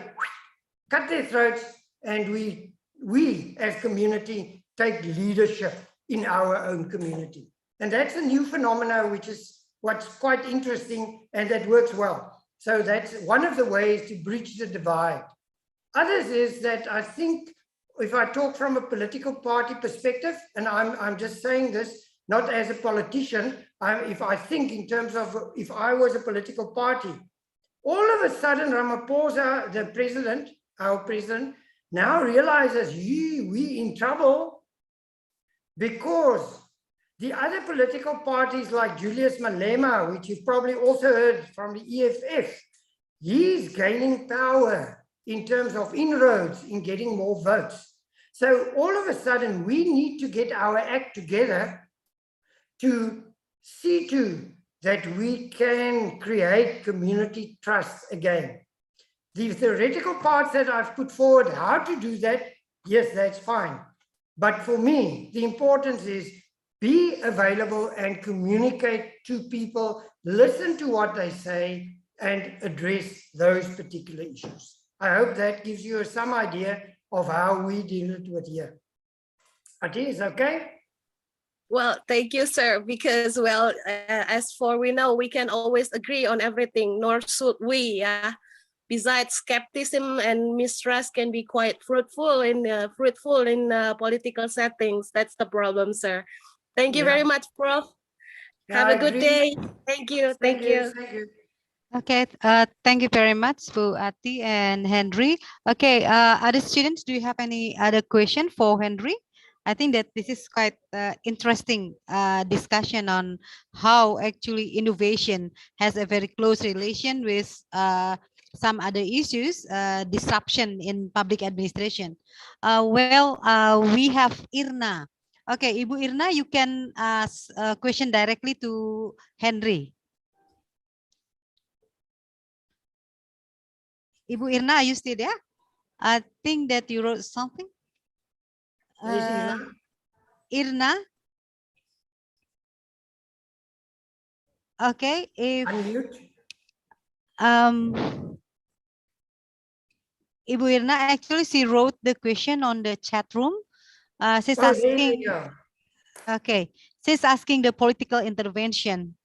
[SPEAKER 3] cut their throats, and we as community take leadership in our own community. And that's a new phenomena, which is what's quite interesting, and that works well. So that's one of the ways to bridge the divide. Others is that I think, if I talk from a political party perspective, and I'm just saying this not as a politician, if I think in terms of if I was a political party, all of a sudden Ramaphosa, the president, our president, now realizes we in trouble, because the other political parties like Julius Malema, which you've probably also heard from the EFF, he's gaining power in terms of inroads in getting more votes. So all of a sudden, we need to get our act together to see to that we can create community trust again. The theoretical parts that I've put forward, how to do that, yes, that's fine. But for me, the importance is be available and communicate to people, listen to what they say, and address those particular issues. I hope that gives you some idea of how we deal with here. Ati, is okay?
[SPEAKER 4] Well, thank you, sir, because, well, as for we know, we can always agree on everything, nor should we. Besides, skepticism and mistrust can be quite fruitful in political settings. That's the problem, sir. Thank you very much, Prof. Have a good day. Thank you. Thank you.
[SPEAKER 3] Thank you.
[SPEAKER 2] Okay, thank you very much, Bu Ati and Henry. Okay, other students, do you have any other question for Henry? I think that this is quite interesting discussion on how actually innovation has a very close relation with some other issues, disruption in public administration. We have Irna. Okay, Ibu Irna, you can ask a question directly to Henry. Ibu Irna, are you still there? I think that you wrote something. Irna? Okay, if
[SPEAKER 3] unmute.
[SPEAKER 2] Ibu Irna, actually she wrote the question on the chat room. She's asking. Okay, she's asking the political intervention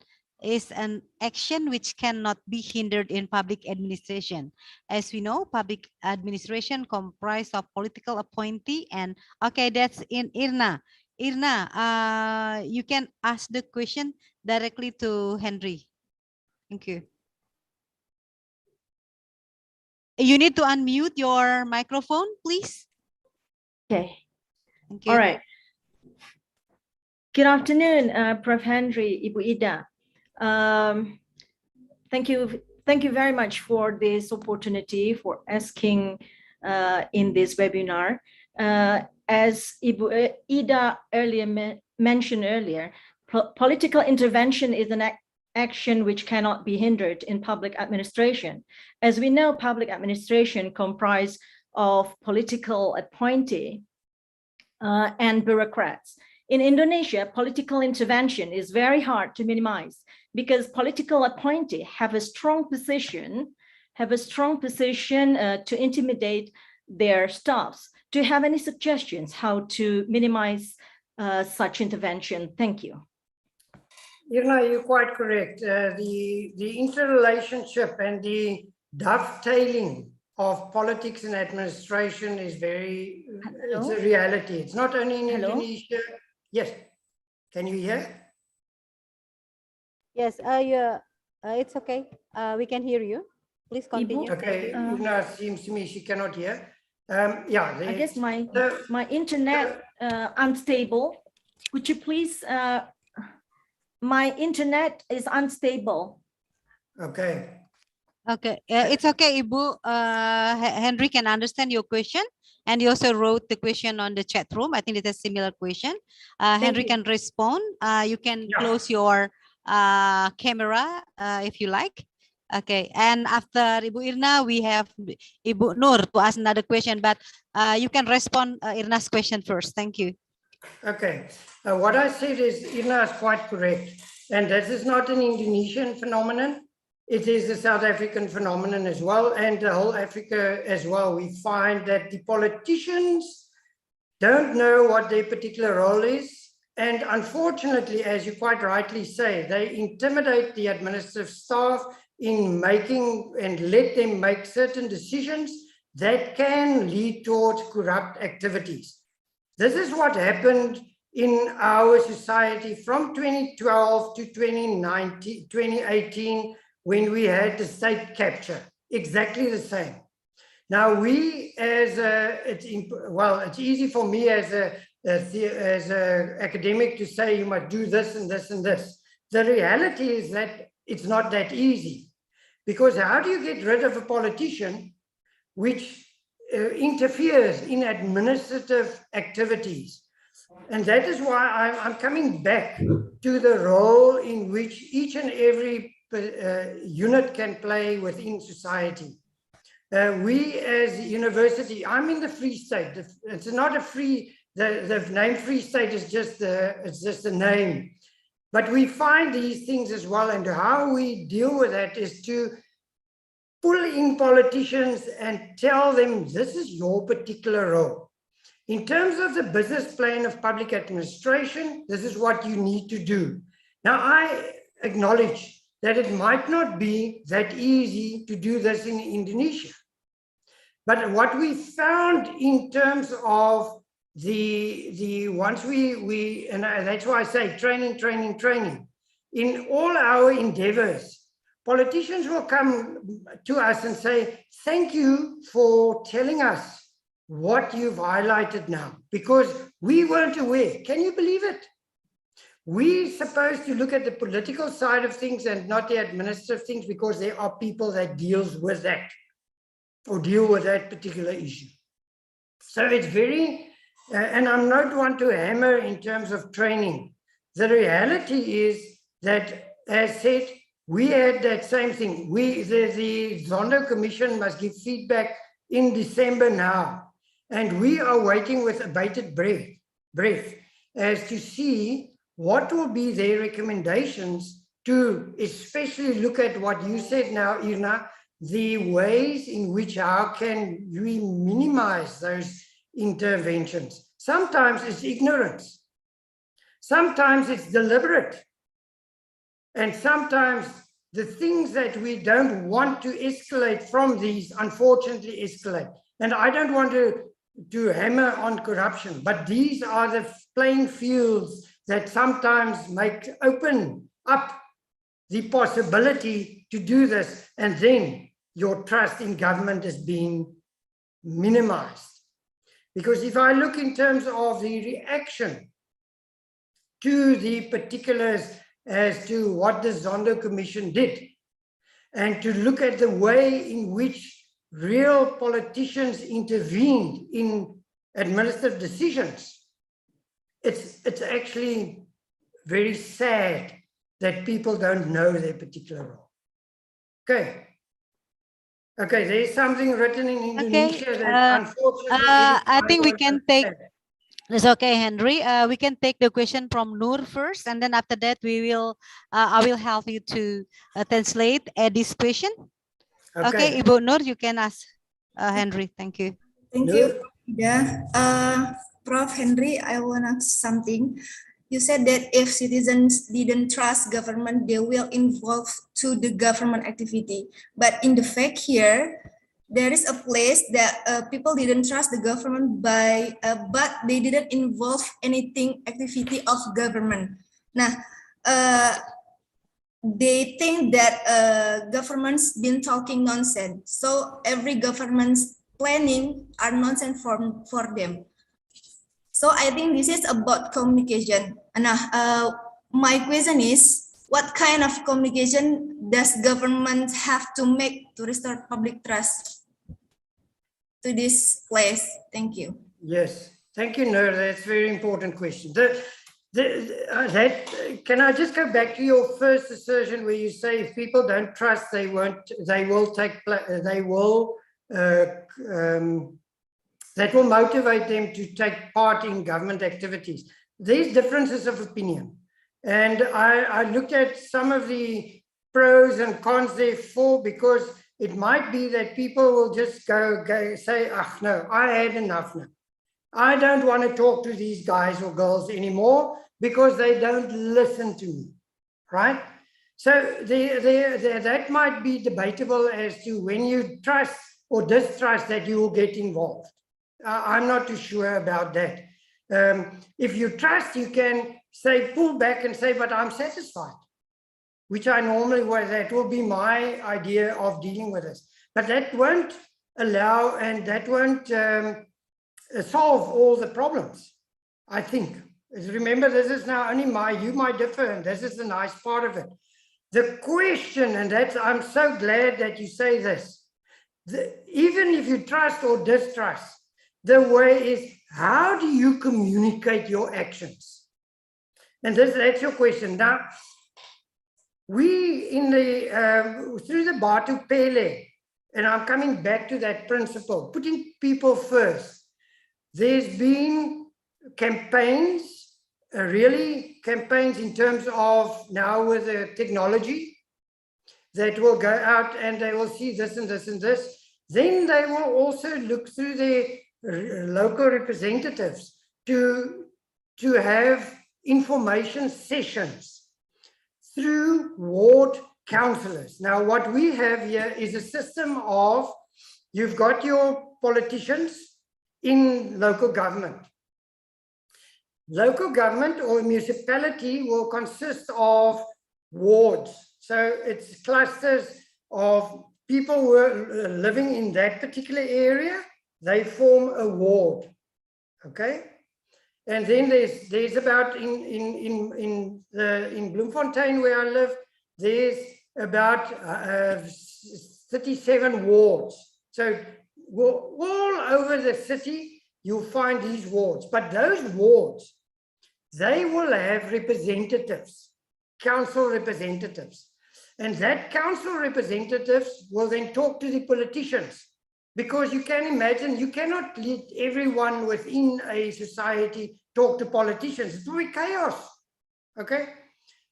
[SPEAKER 2] is an action which cannot be hindered in public administration. As we know, public administration comprised of political appointee and, okay, that's in Irna. Irna, you can ask the question directly to Henry. Thank you. You need to unmute your microphone, please.
[SPEAKER 5] Okay.
[SPEAKER 2] Thank you.
[SPEAKER 5] All right. Good afternoon, Prof. Henry, Ibu Ida. Thank you very much for this opportunity for asking in this webinar. As Ibu Ida mentioned earlier, political intervention is an action which cannot be hindered in public administration. As we know, public administration comprise of political appointee and bureaucrats. In Indonesia, political intervention is very hard to minimize because political appointee have a strong position to intimidate their staffs. Do you have any suggestions how to minimize such intervention? Thank you.
[SPEAKER 3] Irna, you're quite correct. The interrelationship and the dovetailing of politics and administration is it's a reality. It's not only in Indonesia. Yes. Can you hear?
[SPEAKER 2] Yes, yeah, it's okay. We can hear you. Please continue.
[SPEAKER 3] Okay, Irna seems to me she cannot hear. Yeah.
[SPEAKER 5] I guess my internet unstable. Could you please, my internet is unstable.
[SPEAKER 3] Okay.
[SPEAKER 2] Okay, it's okay, Ibu. Henry can understand your question, and he also wrote the question on the chat room. I think it's a similar question. Henry can respond. You can close your camera if you like. Okay, and after Ibu Irna, we have Ibu Nur to ask another question, but you can respond Irna's question first. Thank you.
[SPEAKER 3] Okay, what I said is Irna is quite correct, and this is not an Indonesian phenomenon. It is a South African phenomenon as well, and the whole Africa as well. We find that the politicians don't know what their particular role is. And unfortunately, as you quite rightly say, they intimidate the administrative staff in making and let them make certain decisions that can lead towards corrupt activities. This is what happened in our society from 2012 to 2018, when we had the state capture, exactly the same. Now we, it's easy for me as an academic to say you must do this and this and this. The reality is that it's not that easy, because how do you get rid of a politician which interferes in administrative activities? And that is why I'm coming back to the role in which each and every unit can play within society. We as university, I'm in the Free State. It's not a free, the name Free State is just it's just a name. But we find these things as well, and how we deal with that is to pull in politicians and tell them this is your particular role. In terms of the business plan of public administration, this is what you need to do. Now I acknowledge that it might not be that easy to do this in Indonesia. But what we found in terms of once we and that's why I say training, in all our endeavors, politicians will come to us and say, thank you for telling us what you've highlighted now, because we weren't aware. Can you believe it? We're supposed to look at the political side of things and not the administrative things, because there are people that deals with that or deal with that particular issue. So it's very, and I'm not one to hammer in terms of training. The reality is that, as said, we had that same thing. The Zondo Commission must give feedback in December now, and we are waiting with abated breath as to see what will be their recommendations to especially look at what you said now, Irna, the ways in which how can we minimize those interventions. Sometimes it's ignorance. Sometimes it's deliberate. And sometimes the things that we don't want to escalate from these, unfortunately, escalate. And I don't want to hammer on corruption, but these are the playing fields that sometimes open up the possibility to do this, and then your trust in government is being minimized. Because if I look in terms of the reaction to the particulars as to what the Zondo Commission did, and to look at the way in which real politicians intervened in administrative decisions, it's actually very sad that people don't know their particular role. Okay. Okay, there's something written in Indonesia that unfortunately
[SPEAKER 2] I think we can take.
[SPEAKER 3] understand.
[SPEAKER 2] It's okay, Henry. We can take the question from Noor first, and then after that, we will. I will help you to translate Eddie's question. Okay, Ibu Noor, you can ask Henry. Thank you.
[SPEAKER 6] Thank you, Ida. Prof. Henry, I want to ask something. You said that if citizens didn't trust government, they will involve to the government activity. But in the fact here, there is a place that people didn't trust the government but they didn't involve anything activity of government. Now, they think that government's been talking nonsense. So every government's planning are nonsense for them. So I think this is about communication. Now, my question is, what kind of communication does government have to make to restore public trust to this place? Thank you.
[SPEAKER 3] Yes, thank you, Noor. That's a very important question. Can I just go back to your first assertion where you say if people don't trust, they will that will motivate them to take part in government activities. There's differences of opinion. And I looked at some of the pros and cons therefore, because it might be that people will just go say, oh, no, I had enough now. I don't want to talk to these guys or girls anymore because they don't listen to me, right? So that might be debatable as to when you trust or distrust that you will get involved. I'm not too sure about that. If you trust, you can say, pull back and say, but I'm satisfied, which I normally would. That will be my idea of dealing with this. But that won't allow, and that won't solve all the problems, I think. Remember, this is now only you might differ, and this is the nice part of it. The question, and that's, I'm so glad that you say this, even if you trust or distrust, the way is, how do you communicate your actions? And that's your question. Now, we through the Batu Pele, and I'm coming back to that principle, putting people first. There's been campaigns, really campaigns in terms of now with the technology that will go out and they will see this and this and this. Then they will also look through their local representatives to have information sessions through ward councillors. Now, what we have here is a system of, you've got your politicians in local government. Local government or municipality will consist of wards. So it's clusters of people who are living in that particular area. They form a ward, okay? And then there's about in Bloemfontein where I live, there's about 37 wards. So all over the city, you'll find these wards. But those wards, they will have representatives, council representatives. And that council representatives will then talk to the politicians. Because you can imagine, you cannot let everyone within a society talk to politicians. It will be chaos, okay?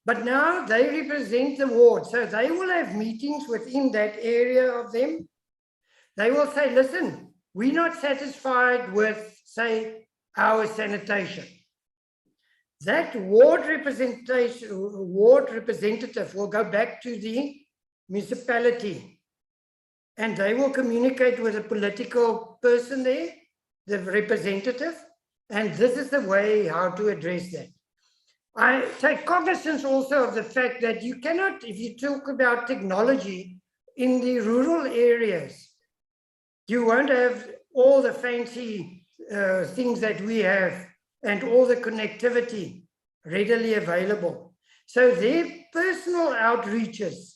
[SPEAKER 3] But now they represent the ward. So they will have meetings within that area of them. They will say, listen, we're not satisfied with, say, our sanitation. That ward representative will go back to the municipality. And they will communicate with a political person there, the representative, and this is the way how to address that. I take cognizance also of the fact that you cannot, if you talk about technology in the rural areas, you won't have all the fancy things that we have and all the connectivity. readily available. So their personal outreaches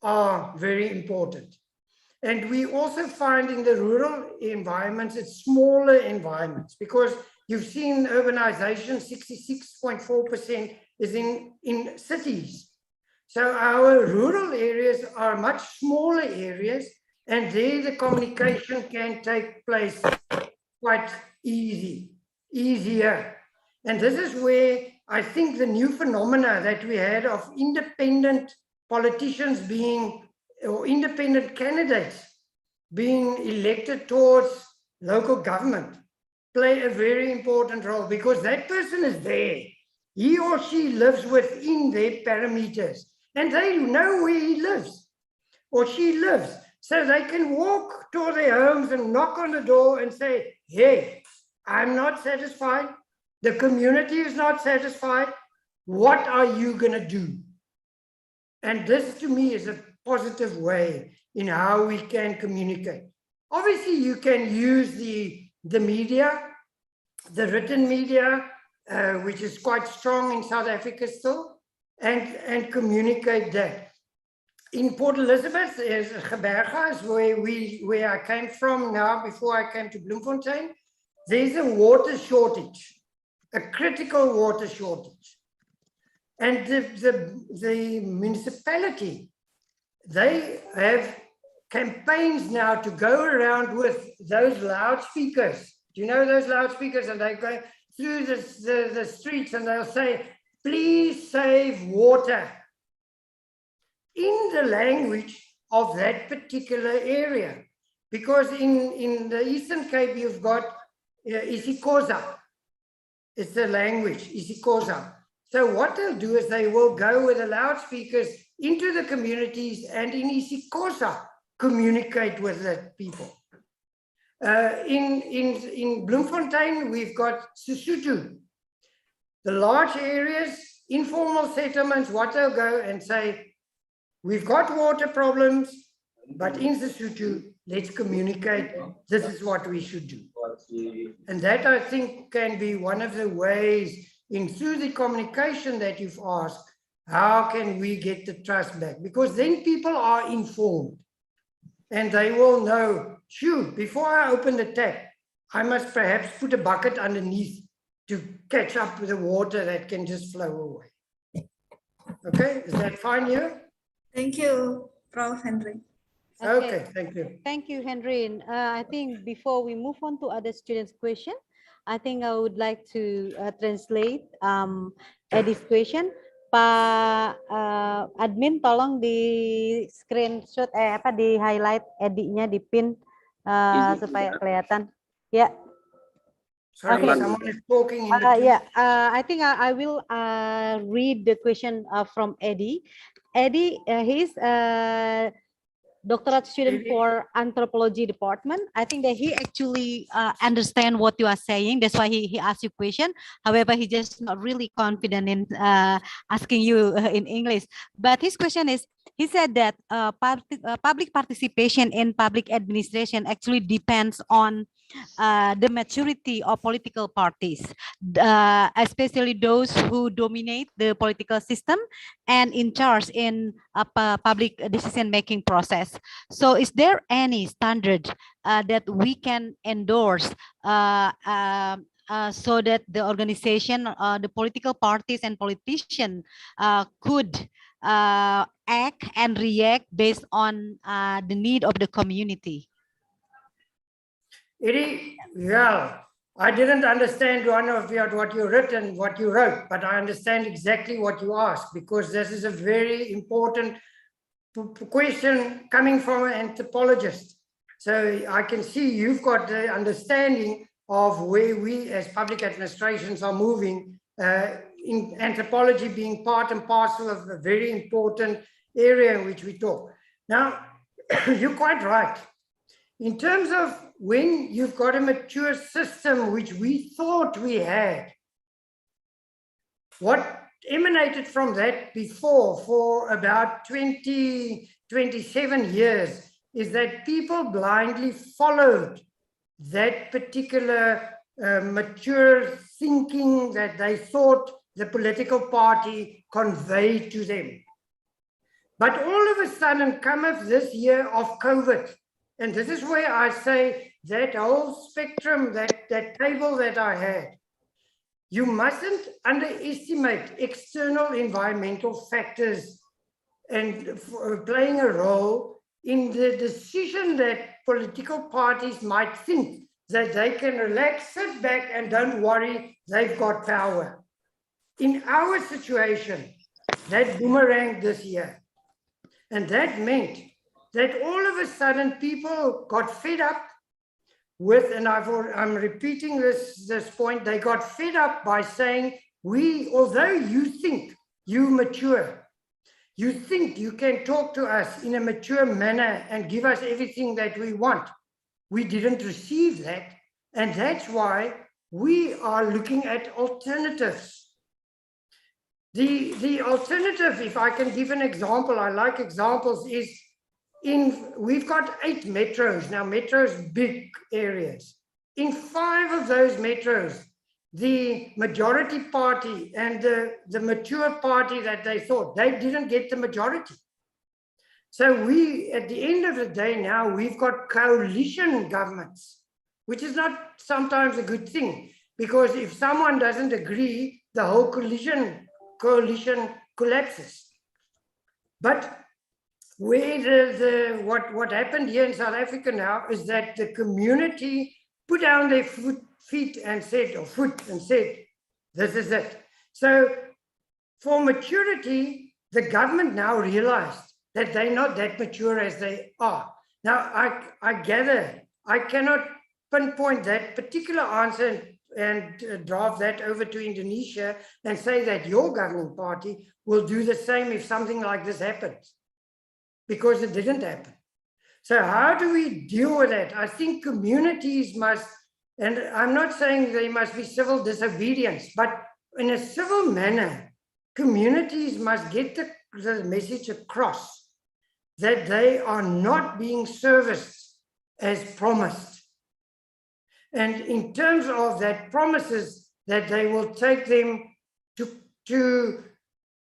[SPEAKER 3] are very important. And we also find in the rural environments, it's smaller environments, because you've seen urbanization, 66.4% is in cities. So our rural areas are much smaller areas, and there the communication can take place quite easier. And this is where I think the new phenomena that we had of independent politicians being, or independent candidates being elected towards local government play a very important role, because that person is there. He or she lives within their parameters, and they know where he lives or she lives. So they can walk to their homes and knock on the door and say, hey, I'm not satisfied. The community is not satisfied. What are you going to do? And this to me is a positive way in how we can communicate. Obviously, you can use the media, the written media, which is quite strong in South Africa still, and communicate that. In Port Elizabeth, is Geberga, is where I came from now before I came to Bloemfontein. There's a water shortage, a critical water shortage. And the municipality, they have campaigns now to go around with those loudspeakers. Do you know those loudspeakers? And they go through the streets and they'll say, please save water, in the language of that particular area. Because in the Eastern Cape, you've got isiXhosa. It's the language, isiXhosa. So what they'll do is they will go with the loudspeakers into the communities and in isiXhosa communicate with the people. In Bloemfontein, we've got Sesotho. The large areas, informal settlements, what they'll go and say, we've got water problems, but in Sesotho, let's communicate. This is what we should do. And that, I think, can be one of the ways through the communication that you've asked, how can we get the trust back? Because then people are informed and they will know, shoot, before I open the tap, I must perhaps put a bucket underneath to catch up with the water that can just flow away. Okay, is that fine here?
[SPEAKER 6] Thank you, Prof. Henry.
[SPEAKER 3] Okay, thank you.
[SPEAKER 2] Thank you, Henry. I think before we move on to other students' question, I think I would like to translate Eddie's question. Pak admin, tolong di screenshot, di highlight Eddie-nya, di pin supaya kelihatan. Ya.
[SPEAKER 3] Sorry,
[SPEAKER 2] Okay.
[SPEAKER 3] someone is talking in between.
[SPEAKER 2] Yeah, I think I will read the question from Eddie. Eddie, he's a doctorate student for anthropology department. I think that he actually understand what you are saying. That's why he asked you question. However, he just not really confident in asking you in English. But his question is, he said that public participation in public administration actually depends on the maturity of political parties, especially those who dominate the political system and in charge in a public decision-making process. So is there any standard that we can endorse so that the organization, the political parties and politicians could act and react based on the need of the community?
[SPEAKER 3] Eddie, yeah, I didn't understand one of what you written, what you wrote, but I understand exactly what you asked, because this is a very important question coming from an anthropologist. So I can see you've got the understanding of where we as public administrations are moving, in anthropology being part and parcel of a very important area in which we talk. Now, you're quite right. In terms of when you've got a mature system, which we thought we had, what emanated from that before for about 27 years is that people blindly followed that particular mature thinking that they thought the political party conveyed to them. But all of a sudden cometh this year of COVID. And this is where I say that whole spectrum, that table that I had, you mustn't underestimate external environmental factors and playing a role in the decision that political parties might think that they can relax, sit back, and don't worry, they've got power. In our situation, that boomeranged this year. And that meant that all of a sudden people got fed up with, and I'm repeating this point, they got fed up by saying, although you think you mature, you think you can talk to us in a mature manner and give us everything that we want. We didn't receive that. And that's why we are looking at alternatives. The alternative, if I can give an example, I like examples, is we've got 8 metros. Now, metros, big areas. In 5 of those metros, the majority party and the mature party that they thought, they didn't get the majority. So at the end of the day now, we've got coalition governments, which is not sometimes a good thing, because if someone doesn't agree, the whole coalition collapses. But where what happened here in South Africa now is that the community put down their feet and said, this is it. So for maturity, the government now realized that they're not that mature as they are. Now, I gather, I cannot pinpoint that particular answer and draft that over to Indonesia and say that your governing party will do the same if something like this happens, because it didn't happen. So how do we deal with that? I think communities must, and I'm not saying they must be civil disobedience, but in a civil manner, communities must get the message across that they are not being serviced as promised. And in terms of that promises, that they will take them to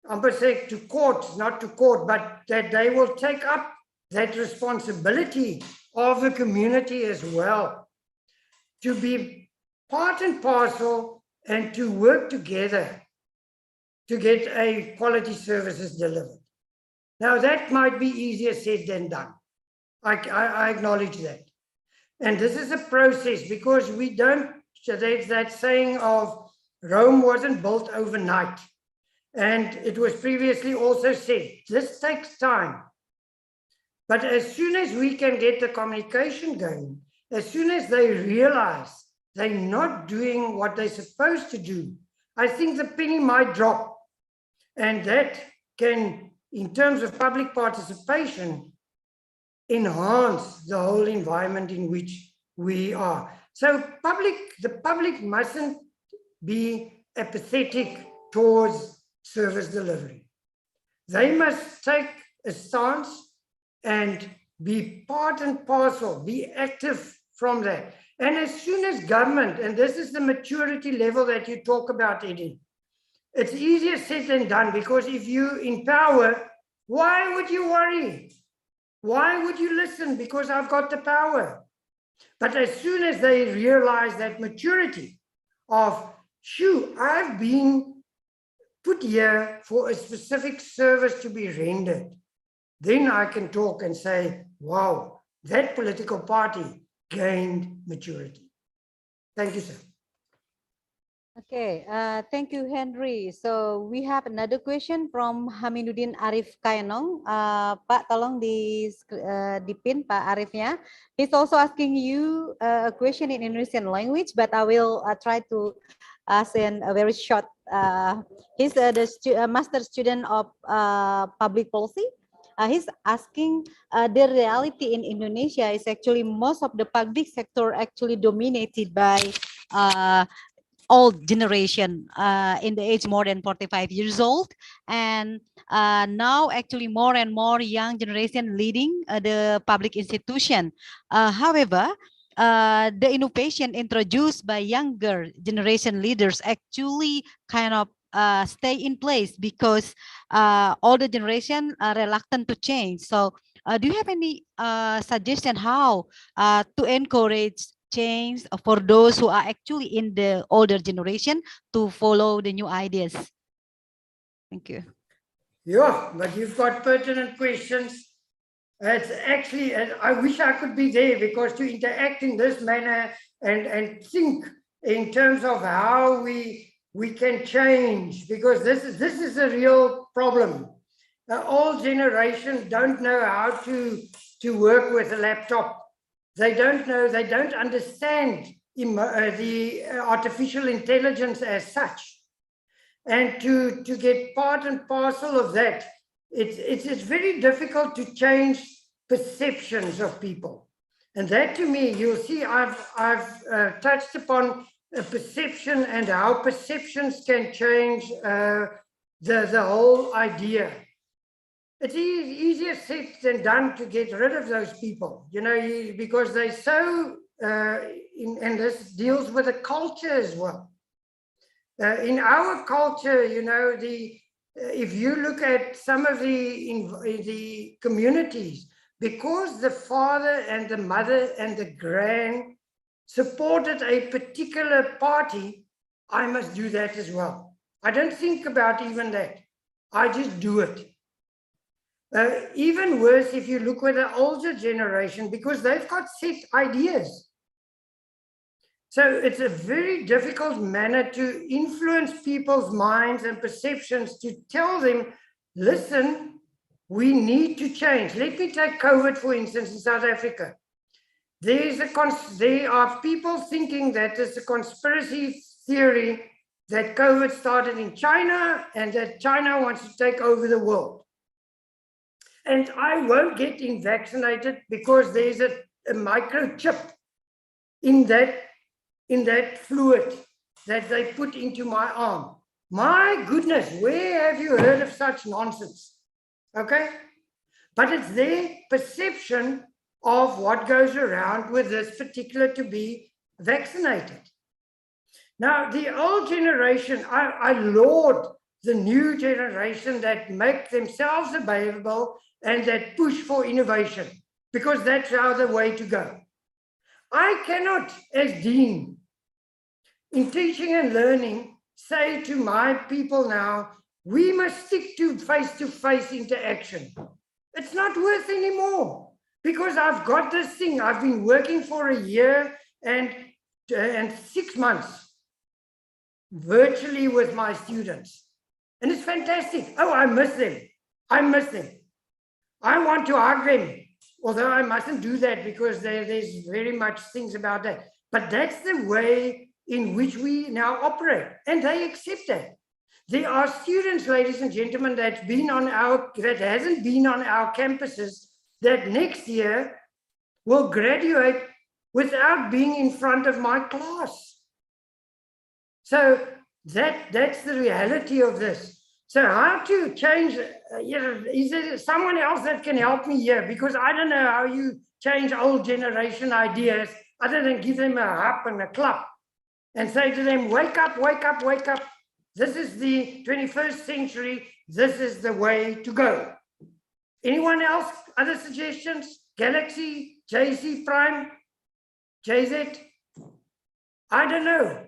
[SPEAKER 3] I'm going to say to court, not to court, but that they will take up that responsibility of the community as well, to be part and parcel and to work together to get a quality services delivered. Now, that might be easier said than done. I acknowledge that. And this is a process, because we don't, there's that saying of Rome wasn't built overnight. And it was previously also said, this takes time. But as soon as we can get the communication going, as soon as they realize they're not doing what they're supposed to do, I think the penny might drop. And that can, in terms of public participation, enhance the whole environment in which we are. So the public mustn't be apathetic towards service delivery. They must take a stance and be part and parcel, be active from that. And as soon as government, and this is the maturity level that you talk about, Eddie, it's easier said than done, because if you in power, why would you worry? Why would you listen? Because I've got the power. But as soon as they realize that maturity of, shoo, I've been put here for a specific service to be rendered, then I can talk and say, wow, that political party gained maturity. Thank you, sir.
[SPEAKER 2] Okay, thank you, Henry. So we have another question from Hamiduddin Arif Kainong. Pak, tolong dipin Pak Arifnya. He's also asking you a question in Indonesian language, but I will try to ask in a very short. He's the master student of public policy. He's asking the reality in Indonesia is actually most of the public sector actually dominated by old generation in the age more than 45 years old, and now actually more and more young generation leading the public institution. However, the innovation introduced by younger generation leaders actually kind of stay in place because older generation are reluctant to change. So do you have any suggestion how to encourage change for those who are actually in the older generation to follow the new ideas? Thank you.
[SPEAKER 3] Yeah, but you've got pertinent questions. It's actually, I wish I could be there, because to interact in this manner and think in terms of how we can change, because this is a real problem. The old generation don't know how to work with a laptop. They don't know, they don't understand the artificial intelligence as such. And to get part and parcel of that, it's very difficult to change perceptions of people. And that, to me, you'll see I've touched upon a perception and how perceptions can change the whole idea. It's easier said than done to get rid of those people, you know, because they're so, and this deals with the culture as well. In our culture, you know, if you look at some of the communities, because the father and the mother and the grand supported a particular party, I must do that as well. I don't think about even that. I just do it. Even worse, if you look with the older generation, because they've got set ideas. So it's a very difficult manner to influence people's minds and perceptions, to tell them, listen, we need to change. Let me take COVID, for instance, in South Africa. There are people thinking that there's a conspiracy theory that COVID started in China and that China wants to take over the world. And I won't get vaccinated because there's a microchip in that fluid that they put into my arm. My goodness, where have you heard of such nonsense? Okay? But it's their perception of what goes around with this particular to be vaccinated. Now, the old generation, I laud the new generation that make themselves available and that push for innovation, because that's how the way to go. I cannot, as dean, in teaching and learning, say to my people now, we must stick to face-to-face interaction. It's not worth anymore, because I've got this thing. I've been working for a year and 6 months virtually with my students. And it's fantastic. Oh, I miss them. I miss them. I want to hug them, although I mustn't do that because there's very much things about that. But that's the way in which we now operate, and they accept that. There are students, ladies and gentlemen, that hasn't been on our campuses, that next year will graduate without being in front of my class. So that's the reality of this. So how to change, is there someone else that can help me here? Because I don't know how you change old generation ideas other than give them a hap and a clap and say to them, wake up, wake up, wake up. This is the 21st century. This is the way to go. Anyone else? Other suggestions? Galaxy, JC Prime, JZ? I don't know.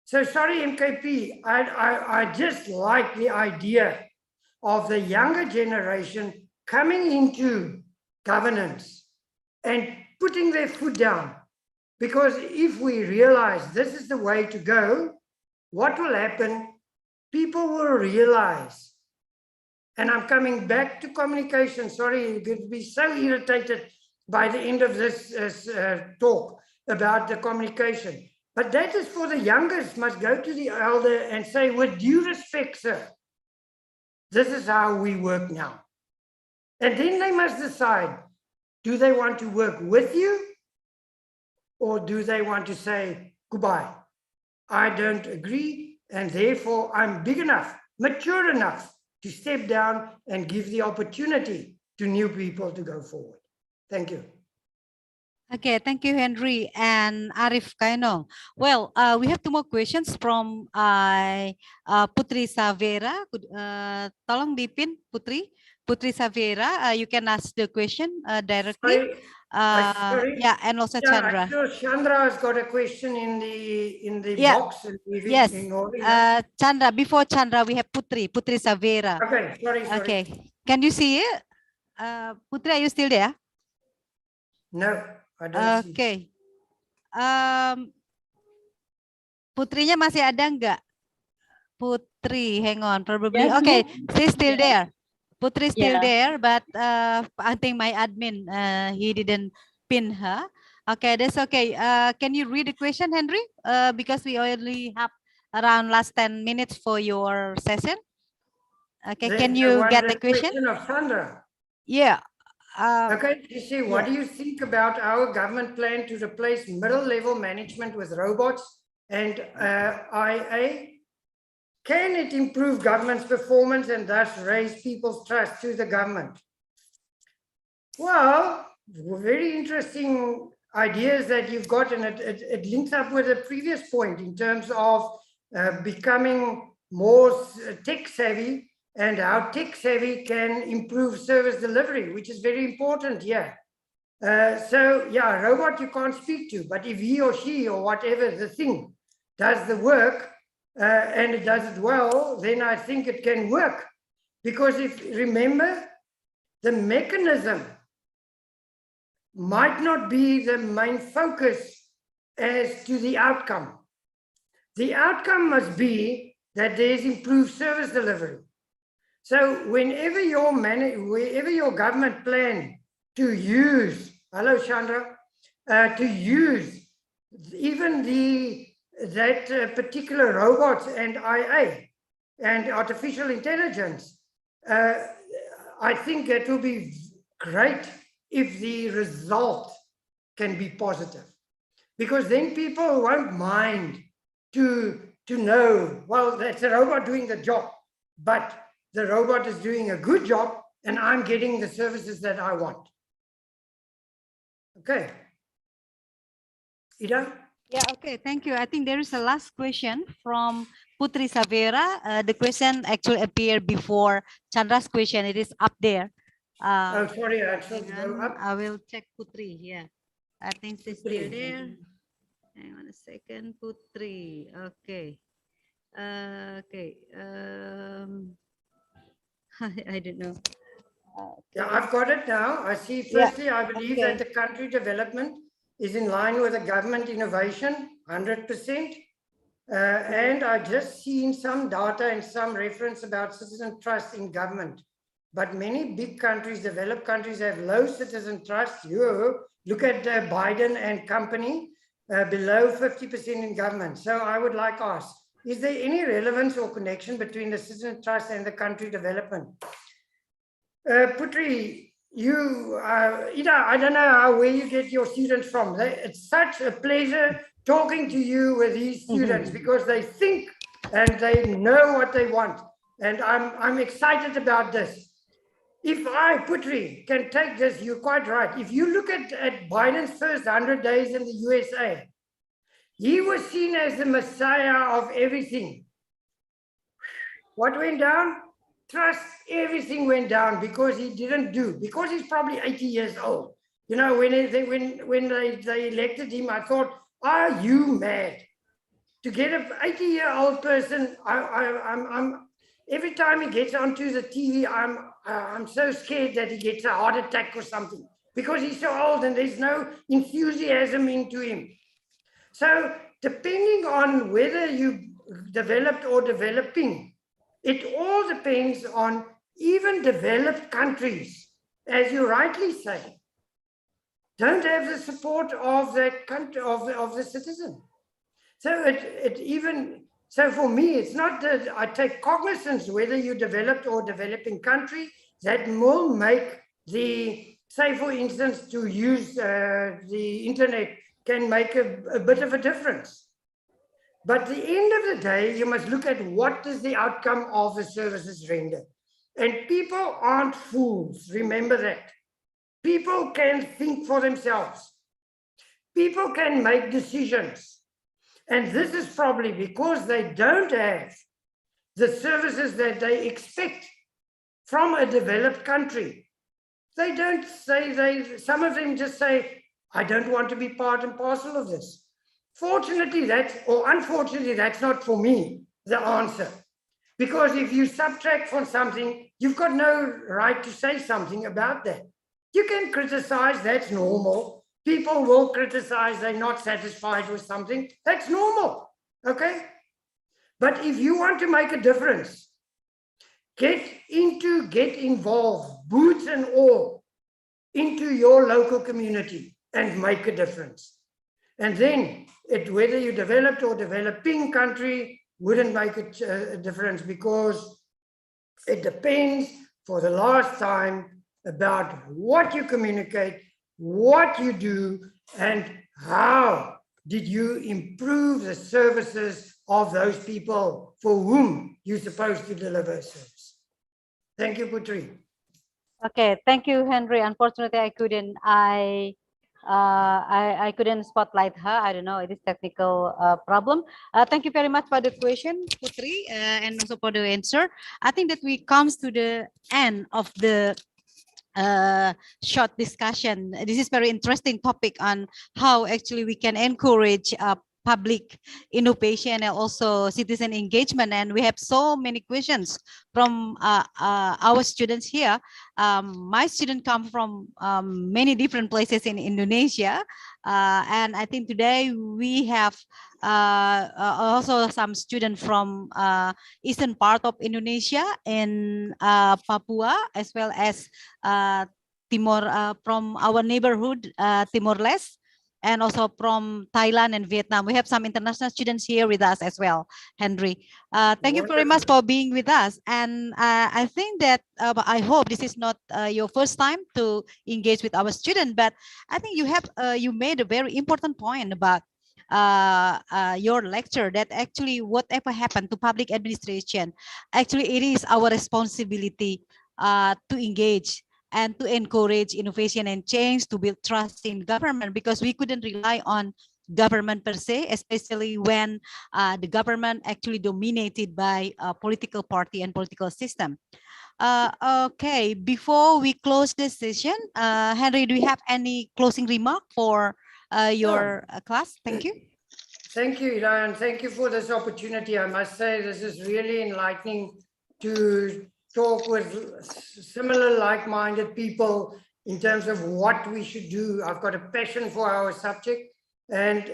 [SPEAKER 3] So sorry, MKP, I just like the idea of the younger generation coming into governance and putting their foot down. Because if we realize this is the way to go, what will happen? People will realize, and I'm coming back to communication, sorry, you're going to be so irritated by the end of this talk about the communication. But that is for the youngest, must go to the elder and say, with due respect, sir, this is how we work now. And then they must decide, do they want to work with you? Or do they want to say, goodbye, I don't agree, and therefore I'm big enough, mature enough to step down and give the opportunity to new people to go forward. Thank you.
[SPEAKER 2] Okay, thank you, Henry and Arif Kainong. Well, we have two more questions from Putri Savera. Tolong dipin, Putri. Putri Savera, you can ask the question directly.
[SPEAKER 3] Sorry.
[SPEAKER 2] Yeah, and also
[SPEAKER 3] Yeah,
[SPEAKER 2] Chandra.
[SPEAKER 3] I'm sure Chandra has got a question in the
[SPEAKER 2] Yeah.
[SPEAKER 3] box. And
[SPEAKER 2] Yes.
[SPEAKER 3] ignoring
[SPEAKER 2] Chandra, before Chandra, we have Putri Savera.
[SPEAKER 3] Okay, sorry.
[SPEAKER 2] Okay, can you see it? Putri, are you still there?
[SPEAKER 3] No, I don't see.
[SPEAKER 2] Okay. Putrinya masih ada enggak? Putri, hang on, probably.
[SPEAKER 5] Yes,
[SPEAKER 2] Okay,
[SPEAKER 5] yes.
[SPEAKER 2] she's still there. Putri still
[SPEAKER 5] Yeah.
[SPEAKER 2] there, but I think my admin, he didn't pin her. Okay, that's okay. Can you read the question, Henry? Because we only have around last 10 minutes for your session. Okay, can you get the question?
[SPEAKER 3] Of Sandra.
[SPEAKER 2] Yeah.
[SPEAKER 3] Okay, you see, what do you think about our government plan to replace middle-level management with robots and IA? Can it improve government's performance and thus raise people's trust to the government? Well, very interesting ideas that you've got, and it links up with the previous point in terms of becoming more tech savvy and how tech savvy can improve service delivery, which is very important here. So yeah, robot you can't speak to, but if he or she or whatever the thing does the work and it does it well, then I think it can work. Because if, remember, the mechanism might not be the main focus as to the outcome. The outcome must be that there's improved service delivery. So whenever your government plan to use, hello Chandra, to use even that particular robots and IA and artificial intelligence, I think it will be great if the result can be positive, because then people won't mind to know, well, that's a robot doing the job, but the robot is doing a good job and I'm getting the services that I want. Okay. Ida?
[SPEAKER 2] Yeah, okay, thank you. I think there is a last question from Putri Savera. The question actually appeared before Chandra's question. It is up there.
[SPEAKER 3] Oh, sorry, I should go up.
[SPEAKER 2] I will check Putri. Yeah, I think she's still there. Hang on a second, Putri. Okay. Okay. I don't know.
[SPEAKER 3] Yeah, I've got it now. I see. Firstly, I believe that the country development is in line with the government innovation, 100%. And I just seen some data and some reference about citizen trust in government. But many big countries, developed countries, have low citizen trust. You look at Biden and company, below 50% in government. So I would like to ask, is there any relevance or connection between the citizen trust and the country development? Putri, Ida, I don't know where you get your students from. It's such a pleasure talking to you with these students because they think and they know what they want. And I'm excited about this. If I, Putri, can take this, you're quite right. If you look at Biden's first 100 days in the USA, he was seen as the messiah of everything. What went down? Trust, everything went down because he didn't do, because he's probably 80 years old. You know, when they elected him, I thought, are you mad? To get an 80-year-old person, I'm every time he gets onto the TV, I'm so scared that he gets a heart attack or something because he's so old and there's no enthusiasm into him. So depending on whether you developed or developing, it all depends on even developed countries, as you rightly say, don't have the support of that country, of the citizen. So so for me, it's not that I take cognizance whether you developed or developing country, that will make say for instance, to use the internet can make a bit of a difference. But at the end of the day, you must look at what is the outcome of the services rendered. And people aren't fools, remember that. People can think for themselves. people can make decisions. And this is probably because they don't have the services that they expect from a developed country. They don't say, some of them just say, I don't want to be part and parcel of this. Fortunately, or unfortunately, that's not for me, the answer. Because if you subtract from something, you've got no right to say something about that. You can criticize, that's normal. People will criticize, they're not satisfied with something, that's normal, okay? But if you want to make a difference, get involved, boots and all, into your local community and make a difference. And then, whether you developed or developing country wouldn't make a difference, because it depends for the last time about what you communicate, what you do, and how did you improve the services of those people for whom you're supposed to deliver a service. Thank you, Putri.
[SPEAKER 2] Okay, thank you, Henry. Unfortunately, I couldn't spotlight her. I don't know, it is technical problem. Thank you very much for the question, Putri, and also for the answer. I think that we comes to the end of the short discussion. This is very interesting topic on how actually we can encourage public innovation and also citizen engagement, and we have so many questions from our students here. My students come from many different places in Indonesia, and I think today we have also some students from eastern part of Indonesia, in Papua, as well as Timor, from our neighborhood, Timor-Leste, and also from Thailand and Vietnam. We have some international students here with us as well, Henry. Thank you very much for being with us. And I think that, I hope this is not your first time to engage with our student, but I think you made a very important point about your lecture, that actually whatever happened to public administration, actually it is our responsibility to engage and to encourage innovation and change, to build trust in government, because we couldn't rely on government per se, especially when the government actually dominated by a political party and political system. Okay, before we close this session, Henry, do you have any closing remark for your class? Thank you.
[SPEAKER 3] Thank you, Ida, and thank you for this opportunity. I must say this is really enlightening to talk with similar like-minded people in terms of what we should do. I've got a passion for our subject, and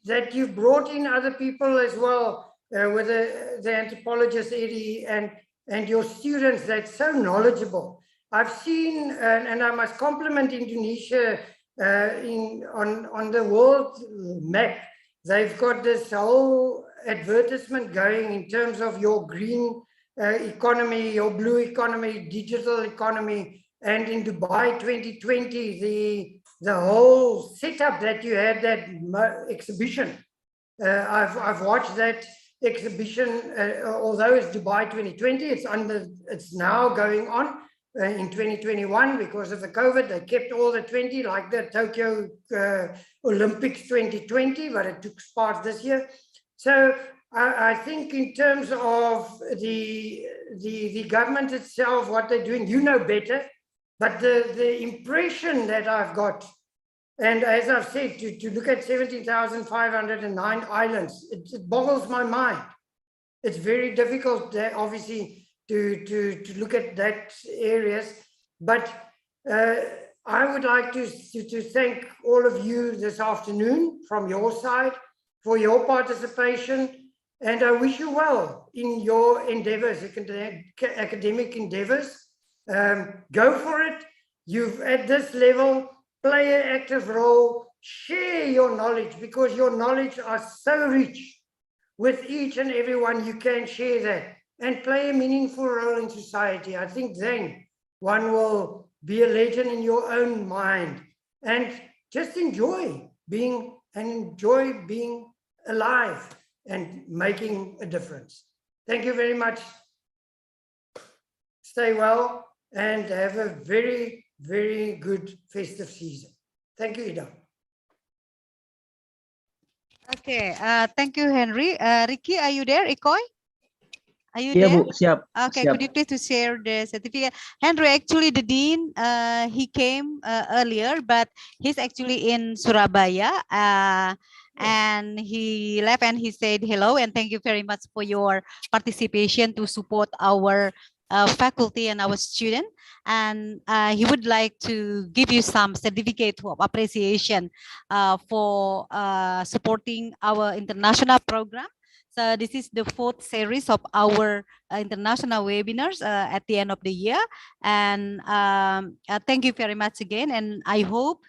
[SPEAKER 3] that you brought in other people as well, with the anthropologist Eddie and your students that's so knowledgeable. I've seen, and I must compliment Indonesia on the world map. They've got this whole advertisement going in terms of your green economy, your blue economy, digital economy, and in Dubai 2020, the whole setup that you had, that exhibition. I've watched that exhibition, although it's Dubai 2020, it's now going on in 2021 because of the COVID. They kept all the 20, like the Tokyo Olympics 2020, but it took part this year. So I think in terms of the government itself, what they're doing, you know better, but the impression that I've got, and as I've said, to look at 17,509 islands, it boggles my mind. It's very difficult, obviously, to look at that areas, but I would like to thank all of you this afternoon from your side for your participation. And I wish you well in your endeavors, academic endeavors. Go for it. You've at this level, play an active role, share your knowledge, because your knowledge are so rich. With each and everyone, you can share that and play a meaningful role in society. I think then one will be a legend in your own mind, and just enjoy being alive and making a difference. Thank you very much. Stay well and have a very, very good festive season. Thank you, Ida.
[SPEAKER 2] Okay, thank you, Henry. Ricky, are you there? Ikoy? Are you
[SPEAKER 7] Iya
[SPEAKER 2] there?
[SPEAKER 7] Bu, siap.
[SPEAKER 2] Okay,
[SPEAKER 7] Siap.
[SPEAKER 2] could you please to share the certificate? Henry, actually the dean, he came earlier, but he's actually in Surabaya, and he left and he said hello and thank you very much for your participation to support our faculty and our student. And he would like to give you some certificate of appreciation for supporting our international program. So this is the fourth series of our international webinars at the end of the year. And thank you very much again. And I hope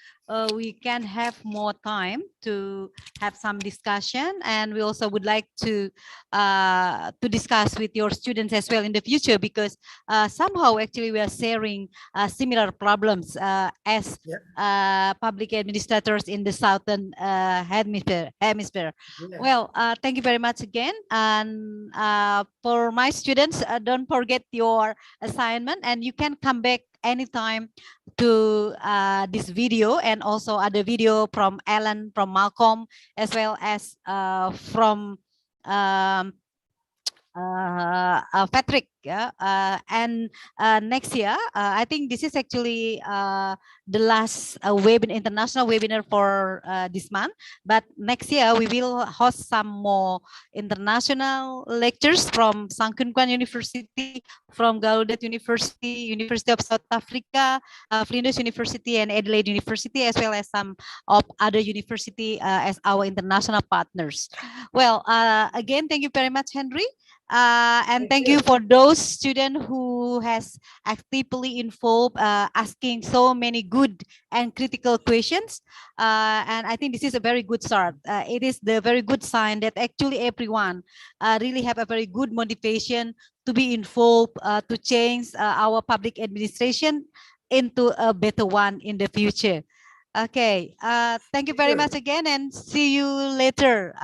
[SPEAKER 2] we can have more time to have some discussion. And we also would like to discuss with your students as well in the future, because somehow actually we are sharing similar problems as public administrators in the southern hemisphere. Well, thank you very much again. And for my students, don't forget your assignment, and you can come back anytime to this video and also other video from Alan, from Malcolm, as well as from Patrick. Yeah, and next year, I think this is actually the last international webinar for this month. But next year we will host some more international lectures from Sangkunquan University, from Gaudet University, University of South Africa, Flinders University, and Adelaide University, as well as some of other university as our international partners. Well, again, thank you very much, Henry. And thank you for those students who has actively involved asking so many good and critical questions. And I think this is a very good start. It is the very good sign that actually everyone really have a very good motivation to be involved, to change our public administration into a better one in the future. Okay, thank you very much again, and see you later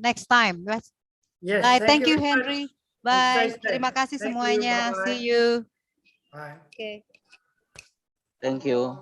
[SPEAKER 2] next time.
[SPEAKER 3] Yes,
[SPEAKER 2] Bye. Thank you,
[SPEAKER 3] very
[SPEAKER 2] Henry.
[SPEAKER 3] much.
[SPEAKER 2] Bye.
[SPEAKER 3] Stay
[SPEAKER 2] Terima
[SPEAKER 3] safe.
[SPEAKER 2] kasih
[SPEAKER 3] Thank you.
[SPEAKER 2] semuanya.
[SPEAKER 3] Bye-bye.
[SPEAKER 2] See you.
[SPEAKER 3] Bye.
[SPEAKER 2] Okay.
[SPEAKER 7] Thank you.